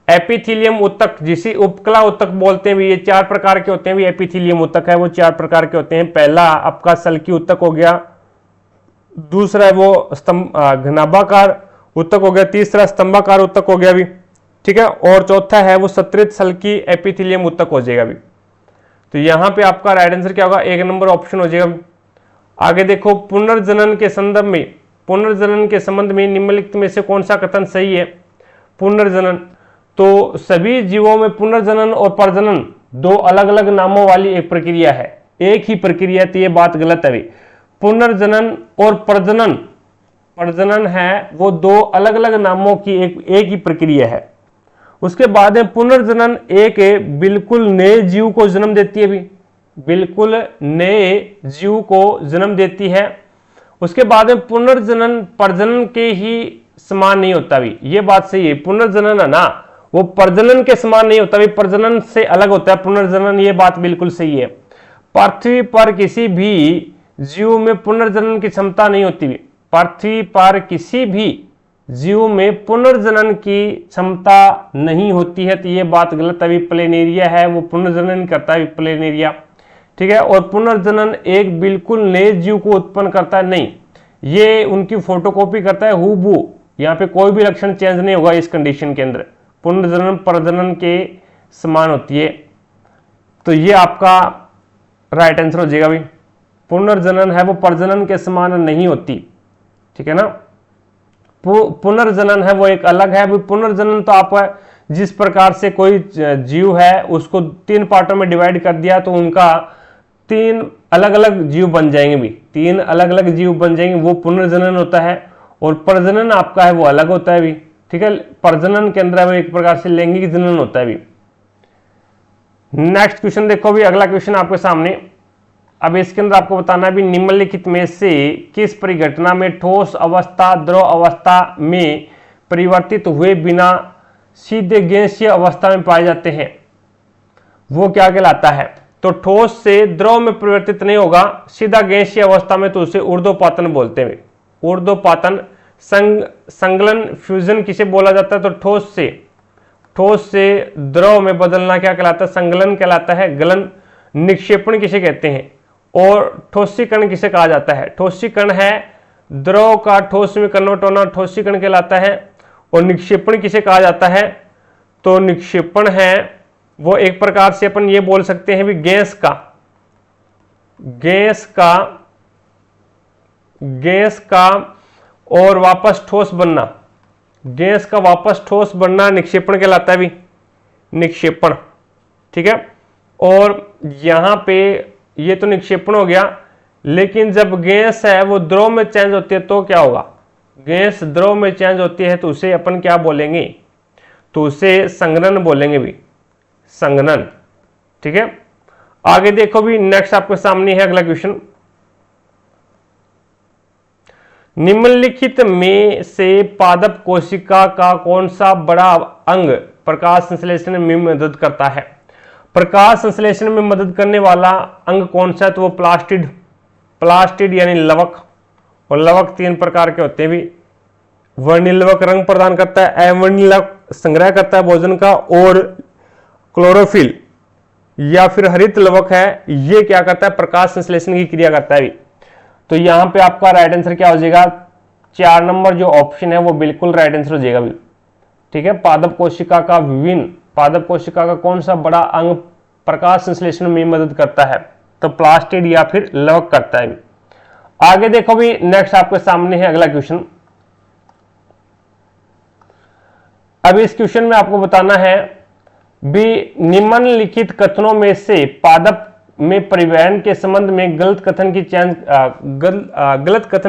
एपिथेलियम उत्तक जिसे उपकला उत्तक बोलते हैं, ये 4 प्रकार के होते हैं भी। एपिथेलियम उत्तक है वो 4 प्रकार के होते हैं। पहला आपका सल्की उत्तक हो गया, दूसरा है वो घनाभाकार उत्तक हो गया, तीसरा स्तंभाकार उत्तक हो गया भी। ठीक है, और चौथा है वो सत्रित सल्की एपिथेलियम उत्तक हो जाएगा भी। तो यहां पे आपका राइट आंसर क्या होगा? 1 नंबर ऑप्शन हो जाएगा। आगे देखो, पुनर्जनन के संदर्भ में पुनर्जनन के संबंध में निम्नलिखित में से कौन सा कथन सही है? पुनर्जनन, तो सभी जीवों में पुनर्जनन और प्रजनन दो अलग अलग नामों वाली एक प्रक्रिया है, एक ही प्रक्रिया, तो ये बात गलत है भाई। पुनर्जनन और प्रजनन, प्रजनन है वो दो अलग अलग नामों की एक ही प्रक्रिया है। उसके बाद में पुनर्जनन एक बिल्कुल नए जीव को जन्म देती है भी, बिल्कुल नए जीव को जन्म देती है। उसके बाद में पुनर्जनन प्रजनन के ही समान नहीं होता भी, ये बात सही है। पुनर्जनन है ना वो प्रजनन के समान नहीं होता भी, प्रजनन से अलग होता है पुनर्जनन, ये बात बिल्कुल सही है। पृथ्वी पर किसी भी जीव में पुनर्जनन की क्षमता नहीं होती भी, पृथ्वी पर किसी भी जीव में पुनर्जनन की क्षमता नहीं होती है, तो ये बात गलत है। प्लेनेरिया है वो पुनर्जनन करता है, प्लेनेरिया, ठीक है। और पुनर्जनन एक बिल्कुल नए जीव को उत्पन्न करता है, नहीं, ये उनकी फोटोकॉपी करता है हूबहू, यहाँ पे कोई भी लक्षण चेंज नहीं होगा इस कंडीशन के अंदर, पुनर्जनन प्रजनन के समान होती है। तो ये आपका राइट आंसर हो जाएगा भाई। पुनर्जनन है वो प्रजनन के समान नहीं होती, ठीक है ना। पुनर्जनन है वो एक अलग है। पुनर्जनन तो आप जिस प्रकार से कोई जीव है उसको 3 पार्टों में डिवाइड कर दिया तो उनका 3 अलग अलग जीव बन जाएंगे भी, 3 अलग अलग जीव बन जाएंगे, वो पुनर्जनन होता है। और प्रजनन आपका है वो अलग होता है भी, ठीक है। प्रजनन के अंदर वो एक प्रकार से लैंगिक जनन होता है भी। नेक्स्ट क्वेश्चन देखो भी, अगला क्वेश्चन आपके सामने। अब इसके अंदर आपको बताना है भी निम्नलिखित में से किस परिघटना में ठोस अवस्था द्रव अवस्था में परिवर्तित हुए बिना सीधे गैसीय अवस्था में पाए जाते हैं, वो क्या कहलाता है? तो ठोस से द्रव में परिवर्तित नहीं होगा, सीधा गैसीय अवस्था में, तो उसे ऊर्ध्वपातन बोलते हैं। ऊर्ध्वपातन, संगलन फ्यूजन किसे बोला जाता है? तो ठोस से द्रव में बदलना क्या कहलाता है? संगलन कहलाता है। गलन, निक्षेपण किसे कहते हैं? और ठोसीकरण किसे कहा जाता है? ठोसीकरण है द्रव का ठोस में कन्वर्ट होना, ठोसीकरण कहलाता है। और निक्षेपण किसे कहा जाता है? तो निक्षेपण है वो एक प्रकार से अपन ये बोल सकते हैं भी गैस का और वापस ठोस बनना, गैस का वापस ठोस बनना निक्षेपण कहलाता है भी, निक्षेपण, ठीक है। और यहां पे ये तो निक्षेपण हो गया, लेकिन जब गैस है वो द्रव में चेंज होती है तो क्या होगा? गैस द्रव में चेंज होती है तो उसे अपन क्या बोलेंगे? तो उसे संघनन बोलेंगे भी, संघनन, ठीक है। आगे देखो भी, नेक्स्ट आपके सामने है अगला क्वेश्चन। निम्नलिखित में से पादप कोशिका का कौन सा बड़ा अंग प्रकाश संश्लेषण में मदद करता है? प्रकाश संश्लेषण में मदद करने वाला अंग कौन सा है? तो वो प्लास्टिड यानी लवक। और लवक 3 प्रकार के होते हैं भी, वर्णिलवक रंग प्रदान करता है, अवर्णिलवक संग्रह करता है भोजन का, और क्लोरोफिल या फिर हरित लवक है, ये क्या करता है? प्रकाश संश्लेषण की क्रिया करता है भी। तो यहां पे आपका राइट आंसर क्या हो जाएगा? 4 नंबर जो ऑप्शन है वो बिल्कुल राइट आंसर हो जाएगा भी, ठीक है। पादप कोशिका का कौन सा बड़ा अंग प्रकाश संश्लेषण में मदद करता है? तो प्लास्टिड या फिर लवक करता है भी। आगे देखो भी, नेक्स्ट आपके सामने है अगला क्वेश्चन। अब इस क्वेश्चन में आपको बताना है भी निम्नलिखित कथनों में से पादप में परिवहन के संबंध में गलत कथन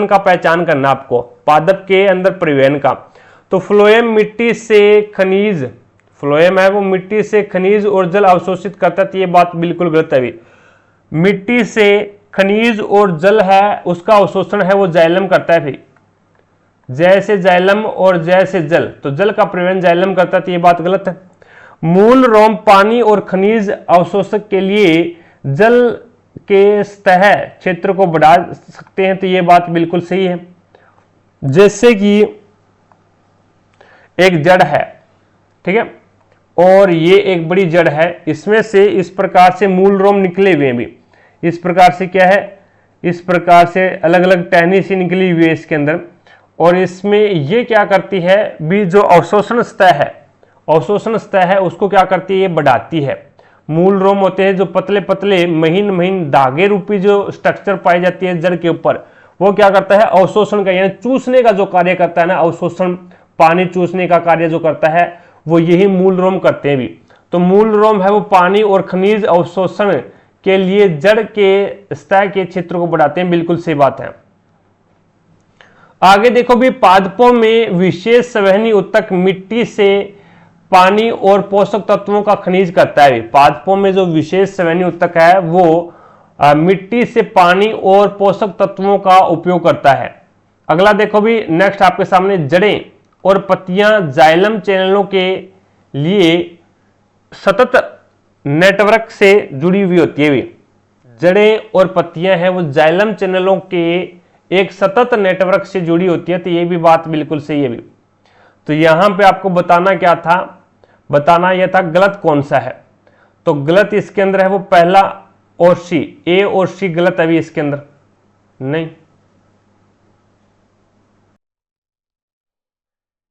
का पहचान करना आपको, पादप के अंदर परिवहन का। तो फ्लोएम मिट्टी से खनिज, फ्लोएम है वो मिट्टी से खनिज और जल अवशोषित करता है, तो ये बात बिल्कुल गलत है भी। मिट्टी से खनिज और जल है उसका अवशोषण है वो जाइलम करता है भी, जैसे जाइलम और जैसे जल, तो जल का परिवहन जाइलम करता है, तो ये बात गलत है। मूल रोम पानी और खनिज अवशोषक के लिए जल के सतह क्षेत्र को बढ़ा सकते हैं, तो ये बात बिल्कुल सही है। जैसे कि एक जड़ है, ठीक है, और ये एक बड़ी जड़ है, इसमें से इस प्रकार से मूल रोम निकले हुए हैं भी, इस प्रकार से क्या है, इस प्रकार से अलग अलग टहनी सी निकली हुई है इसके अंदर। और इसमें ये क्या करती है भी, जो अवशोषण सतह है उसको क्या करती है? ये बढ़ाती है। मूल रोम होते हैं जो पतले पतले महीन धागे रूपी जो स्ट्रक्चर पाई जाती है जड़ के ऊपर, वो क्या करता है, अवशोषण का यानी चूसने का जो कार्य करता है ना, अवशोषण, पानी चूसने का कार्य जो करता है वो यही मूल रोम करते हैं भी। तो मूल रोम है वो पानी और खनिज अवशोषण के लिए जड़ के सतह के क्षेत्र को बढ़ाते हैं, बिल्कुल सही बात है। आगे देखो भी, पादपों में विशेष संवहनी ऊतक मिट्टी से पानी और पोषक तत्वों का खनिज करता है। पादपों में जो विशेष संवहनी ऊतक है वो मिट्टी से पानी और पोषक तत्वों का उपयोग करता है। अगला देखो भी, नेक्स्ट आपके सामने, जड़ें और पत्तियां जाइलम चैनलों के लिए सतत नेटवर्क से जुड़ी हुई होती है। जड़ें और पत्तियां हैं वो जाइलम चैनलों के एक सतत नेटवर्क से जुड़ी होती है, तो ये भी बात बिल्कुल सही है भी। तो यहां पे आपको बताना क्या था, बताना यह था गलत कौन सा है। तो गलत इसके अंदर है वो पहला और सी, ए और सी गलत है भी इसके अंदर नहीं।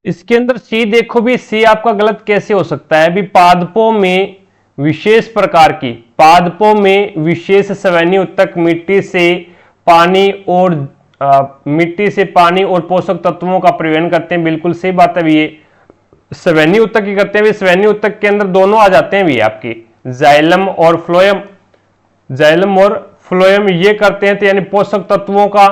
इसके अंदर सी देखो भी, सी आपका गलत कैसे हो सकता है भी। पादपों में विशेष प्रकार की, पादपों में विशेष संवहनी ऊतक मिट्टी से पानी और पोषक तत्वों का परिवहन करते हैं, बिल्कुल सही बात है भी। ये संवहनी ऊतक ही करते हैं, संवहनी ऊतक के अंदर दोनों आ जाते हैं भी आपके, जाइलम और फ्लोएम। जाइलम और फ्लोएम ये करते हैं, तो यानी पोषक तत्वों का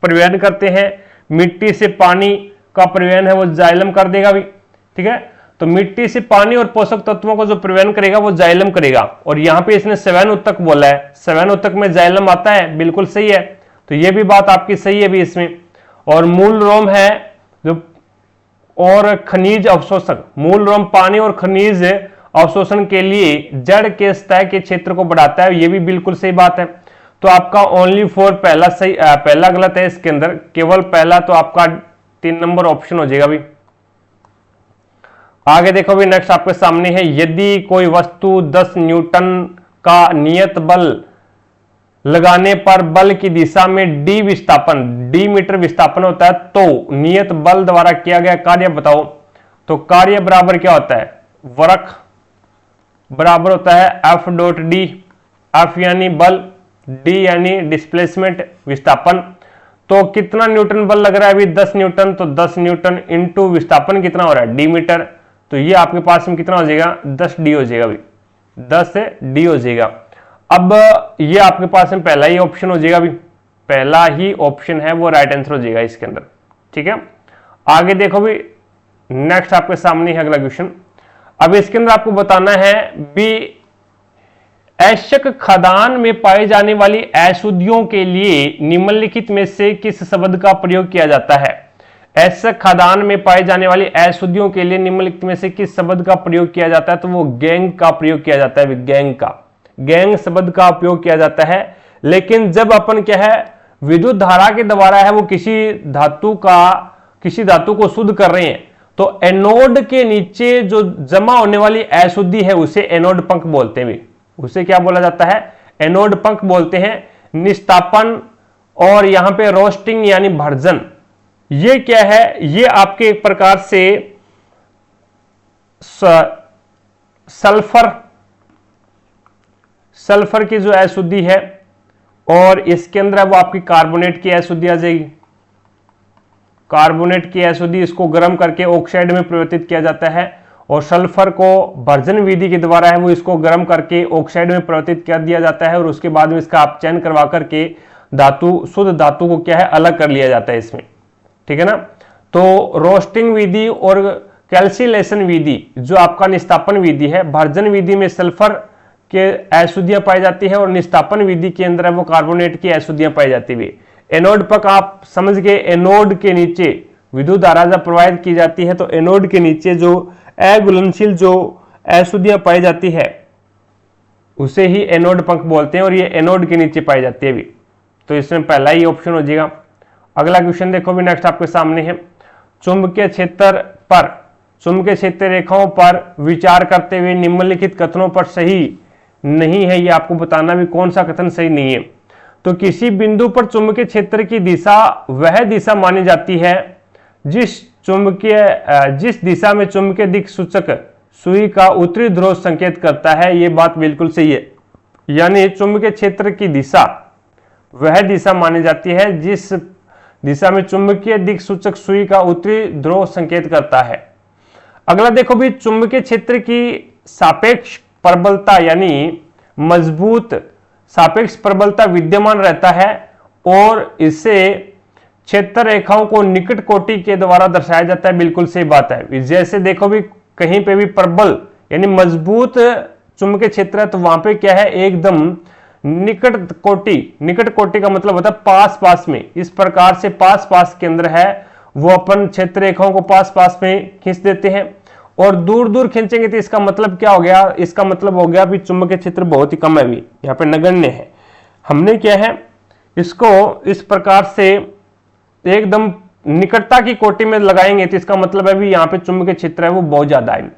परिवहन करते हैं। मिट्टी से पानी का परिवहन है वो जाइलम कर देगा भी, ठीक है। तो मिट्टी से पानी और पोषक तत्वों को जो परिवहन करेगा वो जाइलम करेगा। और यहां पे इसने संवहन ऊतक बोला है, संवहन ऊतक में जाइलम आता है, बिल्कुल सही है। तो ये भी बात आपकी सही है भी इसमें। और मूल रोम है जो, और खनिज अवशोषण, मूल रोम पानी और खनिज अवशोषण के लिए जड़ के सतह के क्षेत्र को बढ़ाता है, ये भी बिल्कुल सही बात है। तो आपका ओनली फॉर पहला सही, पहला गलत है इसके अंदर, केवल पहला, तो आपका 3 नंबर ऑप्शन हो जाएगा भी। आगे देखो भी, नेक्स्ट आपके सामने है, यदि कोई वस्तु 10 न्यूटन का नियत बल लगाने पर बल की दिशा में डी विस्थापन, डी मीटर विस्थापन होता है, तो नियत बल द्वारा किया गया कार्य बताओ। तो कार्य बराबर क्या होता है, वर्क बराबर होता है एफ डॉट डी, एफ यानी बल, डी यानी डिस्प्लेसमेंट विस्थापन। तो कितना न्यूटन बल लग रहा है अभी, 10 न्यूटन, तो 10 न्यूटन इंटू विस्थापन कितना हो रहा है, डी मीटर। तो ये आपके पास में कितना हो जाएगा, 10 डी हो जाएगा अभी, 10 डी हो जाएगा। अब ये आपके पास में पहला ही ऑप्शन हो जाएगा अभी, पहला ही ऑप्शन है वो राइट आंसर हो जाएगा इसके अंदर, ठीक है। आगे देखो भी, नेक्स्ट आपके सामने है अगला क्वेश्चन। अब इसके अंदर आपको बताना है भी, ऐशक खदान में पाई जाने वाली अशुद्धियों के लिए निम्नलिखित में से किस शब्द का प्रयोग किया जाता है। ऐशक खदान में पाई जाने वाली अशुद्धियों के लिए निम्नलिखित में से किस शब्द का प्रयोग किया जाता है, तो वो गैंग का प्रयोग किया जाता है, गैंग का, गैंग शब्द का उपयोग किया जाता है। लेकिन जब अपन क्या है, विद्युत धारा के द्वारा है वो किसी धातु को शुद्ध कर रहे हैं, तो एनोड के नीचे जो जमा होने वाली अशुद्धि है उसे एनोड पंख बोलते हैं। उसे क्या बोला जाता है, एनोड पंख बोलते हैं। निस्तापन और यहां पे रोस्टिंग यानी भर्जन, ये क्या है, ये आपके एक प्रकार से सल्फर की जो अशुद्धि है, और इसके अंदर वो आपकी कार्बोनेट की अशुद्धि आ जाएगी। कार्बोनेट की अशुद्धि, इसको गर्म करके ऑक्साइड में परिवर्तित किया जाता है, और सल्फर को भर्जन विधि के द्वारा है वो इसको गर्म करके ऑक्साइड में परिवर्तित कर दिया जाता है, और उसके बाद में इसका आप चयन करवा करके धातु, शुद्ध धातु को क्या है, अलग कर लिया जाता है इसमें, ठीक है ना। तो रोस्टिंग विधि और कैल्सिलेशन विधि जो आपका निस्तापन विधि है, भर्जन विधि में सल्फर के अशुद्धियां पाई जाती है, और निस्तापन विधि के अंदर वो कार्बोनेट की अशुद्धियां पाई जाती है। एनोड पक आप समझ गए, एनोड के नीचे विद्युत धारा जब प्रवाहित की जाती है तो एनोड के नीचे जो अघुलनशील जो अशुद्धियां पाई जाती है उसे ही एनोड पंख बोलते हैं, और ये एनोड के नीचे पाई जाती है भी। तो इसमें पहला ही ऑप्शन हो जाएगा। अगला क्वेश्चन देखो भी, नेक्स्ट आपके सामने है, चुंबकीय क्षेत्र रेखाओं पर विचार करते हुए निम्नलिखित कथनों पर सही नहीं है, ये आपको बताना भी कौन सा कथन सही नहीं है। तो किसी बिंदु पर चुंबकीय क्षेत्र की दिशा वह दिशा मानी जाती है जिस दिशा में चुंबकीय दिक् सूचक सुई का उत्तरी ध्रुव संकेत करता है, ये बात बिल्कुल सही है। यानी चुंबकीय क्षेत्र की दिशा वह दिशा मानी जाती है जिस दिशा में चुंबकीय दिक्सूचक सुई का उत्तरी ध्रुव संकेत करता है। अगला देखो भी, चुंबकीय क्षेत्र की सापेक्ष प्रबलता यानी मजबूत सापेक्ष प्रबलता विद्यमान रहता है और इससे क्षेत्र रेखाओं को निकट कोटि के द्वारा दर्शाया जाता है। बिल्कुल सही बात है। जैसे देखो भी, कहीं पे भी प्रबल यानी मजबूत चुंबकीय क्षेत्र है तो वहां पे क्या है, एकदम निकट कोटि का मतलब होता है पास पास में। इस प्रकार से पास पास केंद्र है वो अपन क्षेत्र रेखाओं को पास पास में खींच देते हैं, और दूर दूर खींचेंगे तो इसका मतलब क्या हो गया, इसका मतलब हो गया भी चुंबकीय क्षेत्र बहुत ही कम है, भी यहाँ पे नगण्य है। हमने क्या है, इसको इस प्रकार से एकदम निकटता की कोटि में लगाएंगे तो इसका मतलब है भी यहाँ पे चुंबकीय क्षेत्र है वो बहुत ज्यादा है।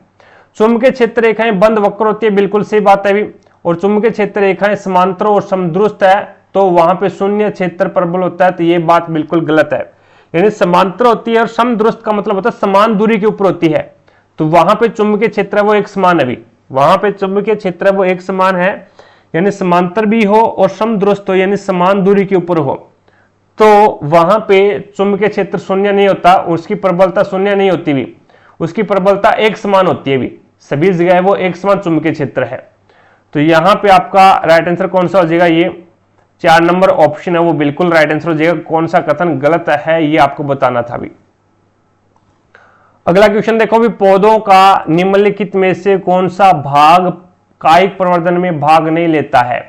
चुंबकीय क्षेत्र रेखाएं बंद वक्र होती है, बिल्कुल सही बात है भी। और चुंबकीय क्षेत्र रेखाएं समांतर और समदुरुस्त है तो वहां पे शून्य क्षेत्र प्रबल होता है, तो ये बात बिल्कुल गलत है। यानी समांतर होती है और समदुरुस्त का मतलब होता है समान दूरी के ऊपर होती है, तो वहां पे चुंबकीय क्षेत्र वो एक समान है भी। वहां पे चुंबकीय क्षेत्र वो एक समान है, यानी समांतर भी हो और समदुरुस्त हो यानी समान दूरी के ऊपर हो, तो वहां पे चुंबकीय क्षेत्र शून्य नहीं होता, उसकी प्रबलता शून्य नहीं होती भी, उसकी प्रबलता एक समान होती है भी। सभी जगह वो एक समान चुंबकीय क्षेत्र है। तो यहां पे आपका राइट आंसर कौन सा हो जाएगा, ये 4 नंबर ऑप्शन है वो बिल्कुल राइट आंसर हो जाएगा। कौन सा कथन गलत है ये आपको बताना था भी। अगला क्वेश्चन देखो भी, पौधों का निम्नलिखित में से कौन सा भाग कायिक प्रवर्धन में भाग नहीं लेता है।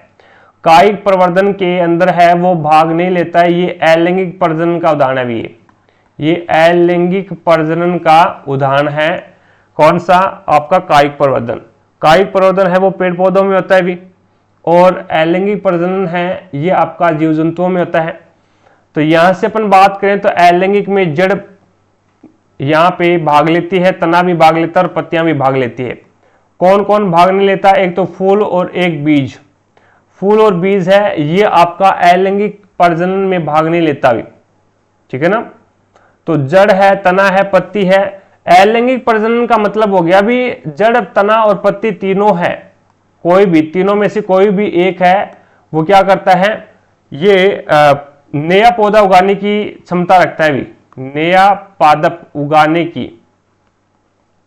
कायिक प्रवर्धन के अंदर है वो भाग नहीं लेता है, ये अलैंगिक प्रजनन का उदाहरण है भी। ये अलैंगिक प्रजनन का उदाहरण है। कौन सा, आपका कायिक प्रवर्धन। कायिक प्रवर्धन है वो पेड़ पौधों में होता है भी, और अलैंगिक प्रजनन है ये आपका जीव जंतुओं में होता है। तो यहां से अपन बात करें तो अलैंगिक में जड़ यहां पे भाग लेती है, तना भी भाग लेता है और पत्तियां भी भाग लेती है। कौन कौन भाग नहीं लेता, एक तो फूल और एक बीज। फूल और बीज है ये आपका अलैंगिक प्रजनन में भाग नहीं लेता भी, ठीक है ना। तो जड़ है, तना है, पत्ती है। अलैंगिक प्रजनन का मतलब हो गया भी जड़, तना और पत्ती तीनों है, कोई भी तीनों में से कोई भी एक है वो क्या करता है, ये नया पौधा उगाने की क्षमता रखता है भी। नया पादप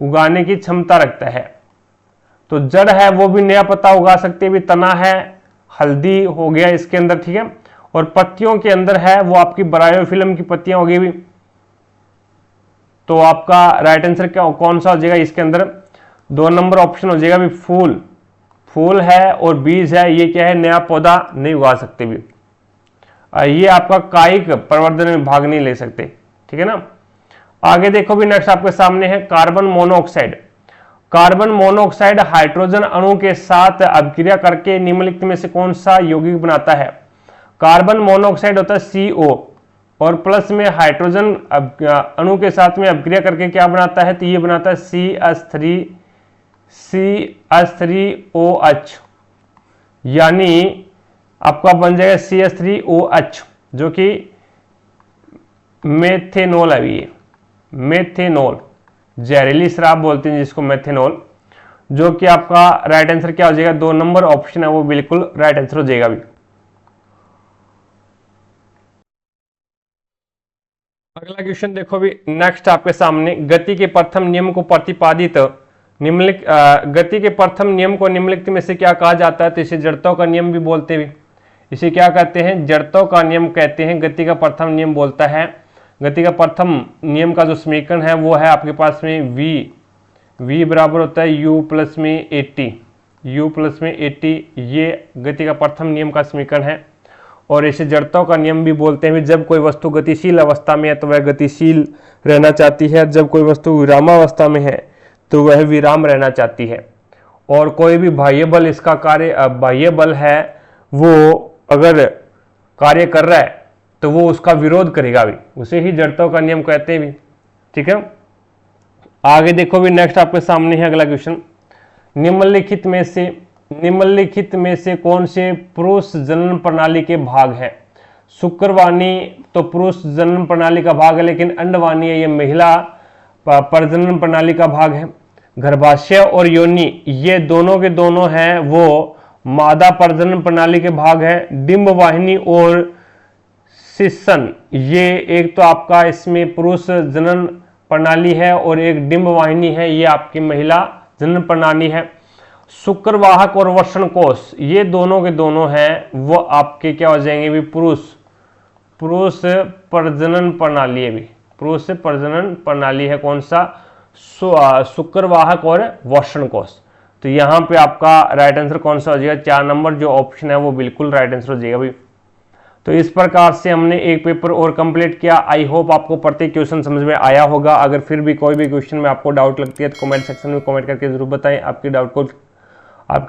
उगाने की क्षमता रखता है। तो जड़ है वो भी नया पत्ता उगा सकते हैं भी, तना है, हल्दी हो गया इसके अंदर, ठीक है। और पत्तियों के अंदर है वो आपकी ब्रायोफिल्म की पत्तियां हो गई भी। तो आपका राइट आंसर क्या कौन सा हो जाएगा इसके अंदर, 2 नंबर ऑप्शन हो जाएगा भी। फूल है और बीज है, ये क्या है, नया पौधा नहीं उगा सकते भी, ये आपका कायिक प्रवर्धन में भाग नहीं ले सकते, ठीक है ना। आगे देखो भी, नेक्स्ट आपके सामने है carbon monoxide. Carbon monoxide hydrogen अणु के साथ अभिक्रिया करके निम्नलिखित में से कौन सा यौगिक बनाता है। कार्बन मोनोऑक्साइड होता है CO, और प्लस में हाइड्रोजन अणु के साथ में अभिक्रिया करके क्या बनाता है, तो ये बनाता है CH3OH, यानी आपका बन जाएगा CH3OH, जो कि मेथेनॉल है। ये मेथेनॉल, जहरीली शराब बोलते हैं जिसको मेथेनॉल, जो कि आपका राइट आंसर क्या हो जाएगा, 2 नंबर ऑप्शन है वो बिल्कुल राइट आंसर हो जाएगा भी। अगला क्वेश्चन देखो भी, नेक्स्ट आपके सामने, गति के प्रथम नियम को प्रतिपादित गति के प्रथम नियम को निम्नलिखित में से क्या कहा जाता है, तो इसे जड़त्व का नियम भी बोलते हैं। इसे क्या कहते हैं, जड़त्व का नियम कहते हैं। गति का प्रथम नियम बोलता है, गति का प्रथम नियम का जो समीकरण है वो है आपके पास में v बराबर होता है u प्लस में 80, ये गति का प्रथम नियम का समीकरण है। और इसे जड़त्व का नियम भी बोलते हैं। जब कोई वस्तु गतिशील अवस्था में है तो वह गतिशील रहना चाहती है, जब कोई वस्तु विरामावस्था में है तो वह विराम रहना चाहती है। और कोई भी बाह्य बल, इसका कार्य बाह्य बल है, वो अगर कार्य कर रहा है तो वो उसका विरोध करेगा भी, उसे ही जड़त्व का नियम कहते हैं भी, ठीक है। आगे देखो भी, नेक्स्ट आपके सामने है अगला क्वेश्चन, निम्नलिखित में से कौन से पुरुष जनन प्रणाली के भाग है। शुक्रवाणी तो पुरुष जनन प्रणाली का भाग है, लेकिन अंडवाणी है ये महिला प्रजनन प्रणाली का भाग है। गर्भाशय और योनि ये दोनों के दोनों हैं वो मादा प्रजनन प्रणाली के भाग है। डिंब वाहिनी और शिशन, ये एक तो आपका इसमें पुरुष जनन प्रणाली है और एक डिंब वाहिनी है, ये आपकी महिला जनन प्रणाली है। शुक्रवाहक और वर्ण कोश, ये दोनों के दोनों हैं वो आपके क्या हो जाएंगे भी पुरुष प्रजनन प्रणाली है, भी पुरुष प्रजनन प्रणाली है। कौन सा? शुक्रवाहक और वर्ण कोश। तो यहाँ पे आपका राइट आंसर कौन सा हो जाएगा? 4 नंबर जो ऑप्शन है वो बिल्कुल राइट आंसर हो जाएगा भाई। तो इस प्रकार से हमने एक पेपर और कंप्लीट किया। आई होप आपको प्रत्येक क्वेश्चन समझ में आया होगा। अगर फिर भी कोई भी क्वेश्चन में आपको डाउट लगती है तो कमेंट सेक्शन में कमेंट करके जरूर बताएं, आपकी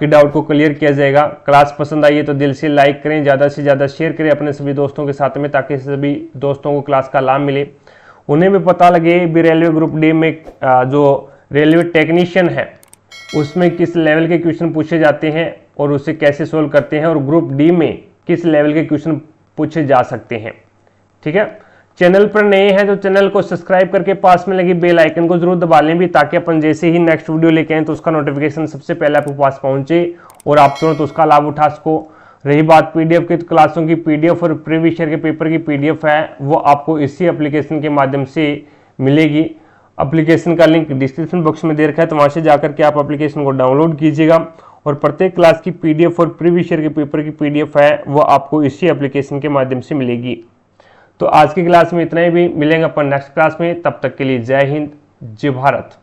डाउट को क्लियर किया जाएगा। क्लास पसंद आई है तो दिल से लाइक करें, ज़्यादा से ज़्यादा शेयर करें अपने सभी दोस्तों के साथ में, ताकि सभी दोस्तों को क्लास का लाभ मिले, उन्हें भी पता लगे भी रेलवे ग्रुप डी में जो रेलवे टेक्नीशियन है उसमें किस लेवल के क्वेश्चन पूछे जाते हैं और उसे कैसे सोल्व करते हैं, और ग्रुप डी में किस लेवल के क्वेश्चन पूछे जा सकते हैं। ठीक है, चैनल पर नए हैं तो चैनल को सब्सक्राइब करके पास में लगी बेल आइकन को जरूर दबा लें भी, ताकि अपन जैसे ही नेक्स्ट वीडियो लेके आए तो उसका नोटिफिकेशन सबसे पहले आपके पास पहुंचे और आप तुरंत उसका लाभ उठा सको। रही बात पीडीएफ की, तो क्लासों की पीडीएफ और प्रीवियस ईयर के पेपर की पीडीएफ है वो आपको इसी एप्लीकेशन के माध्यम से मिलेगी। एप्लीकेशन का लिंक डिस्क्रिप्शन बॉक्स में दे रखा है, तो वहां से जाकर के आप एप्लीकेशन को डाउनलोड कीजिएगा और प्रत्येक क्लास की पीडीएफ और प्रीवियस ईयर के पेपर की पीडीएफ है वो आपको इसी एप्लीकेशन के माध्यम से मिलेगी। तो आज की क्लास में इतना ही, भी मिलेंगे अपन नेक्स्ट क्लास में। तब तक के लिए जय हिंद, जय भारत।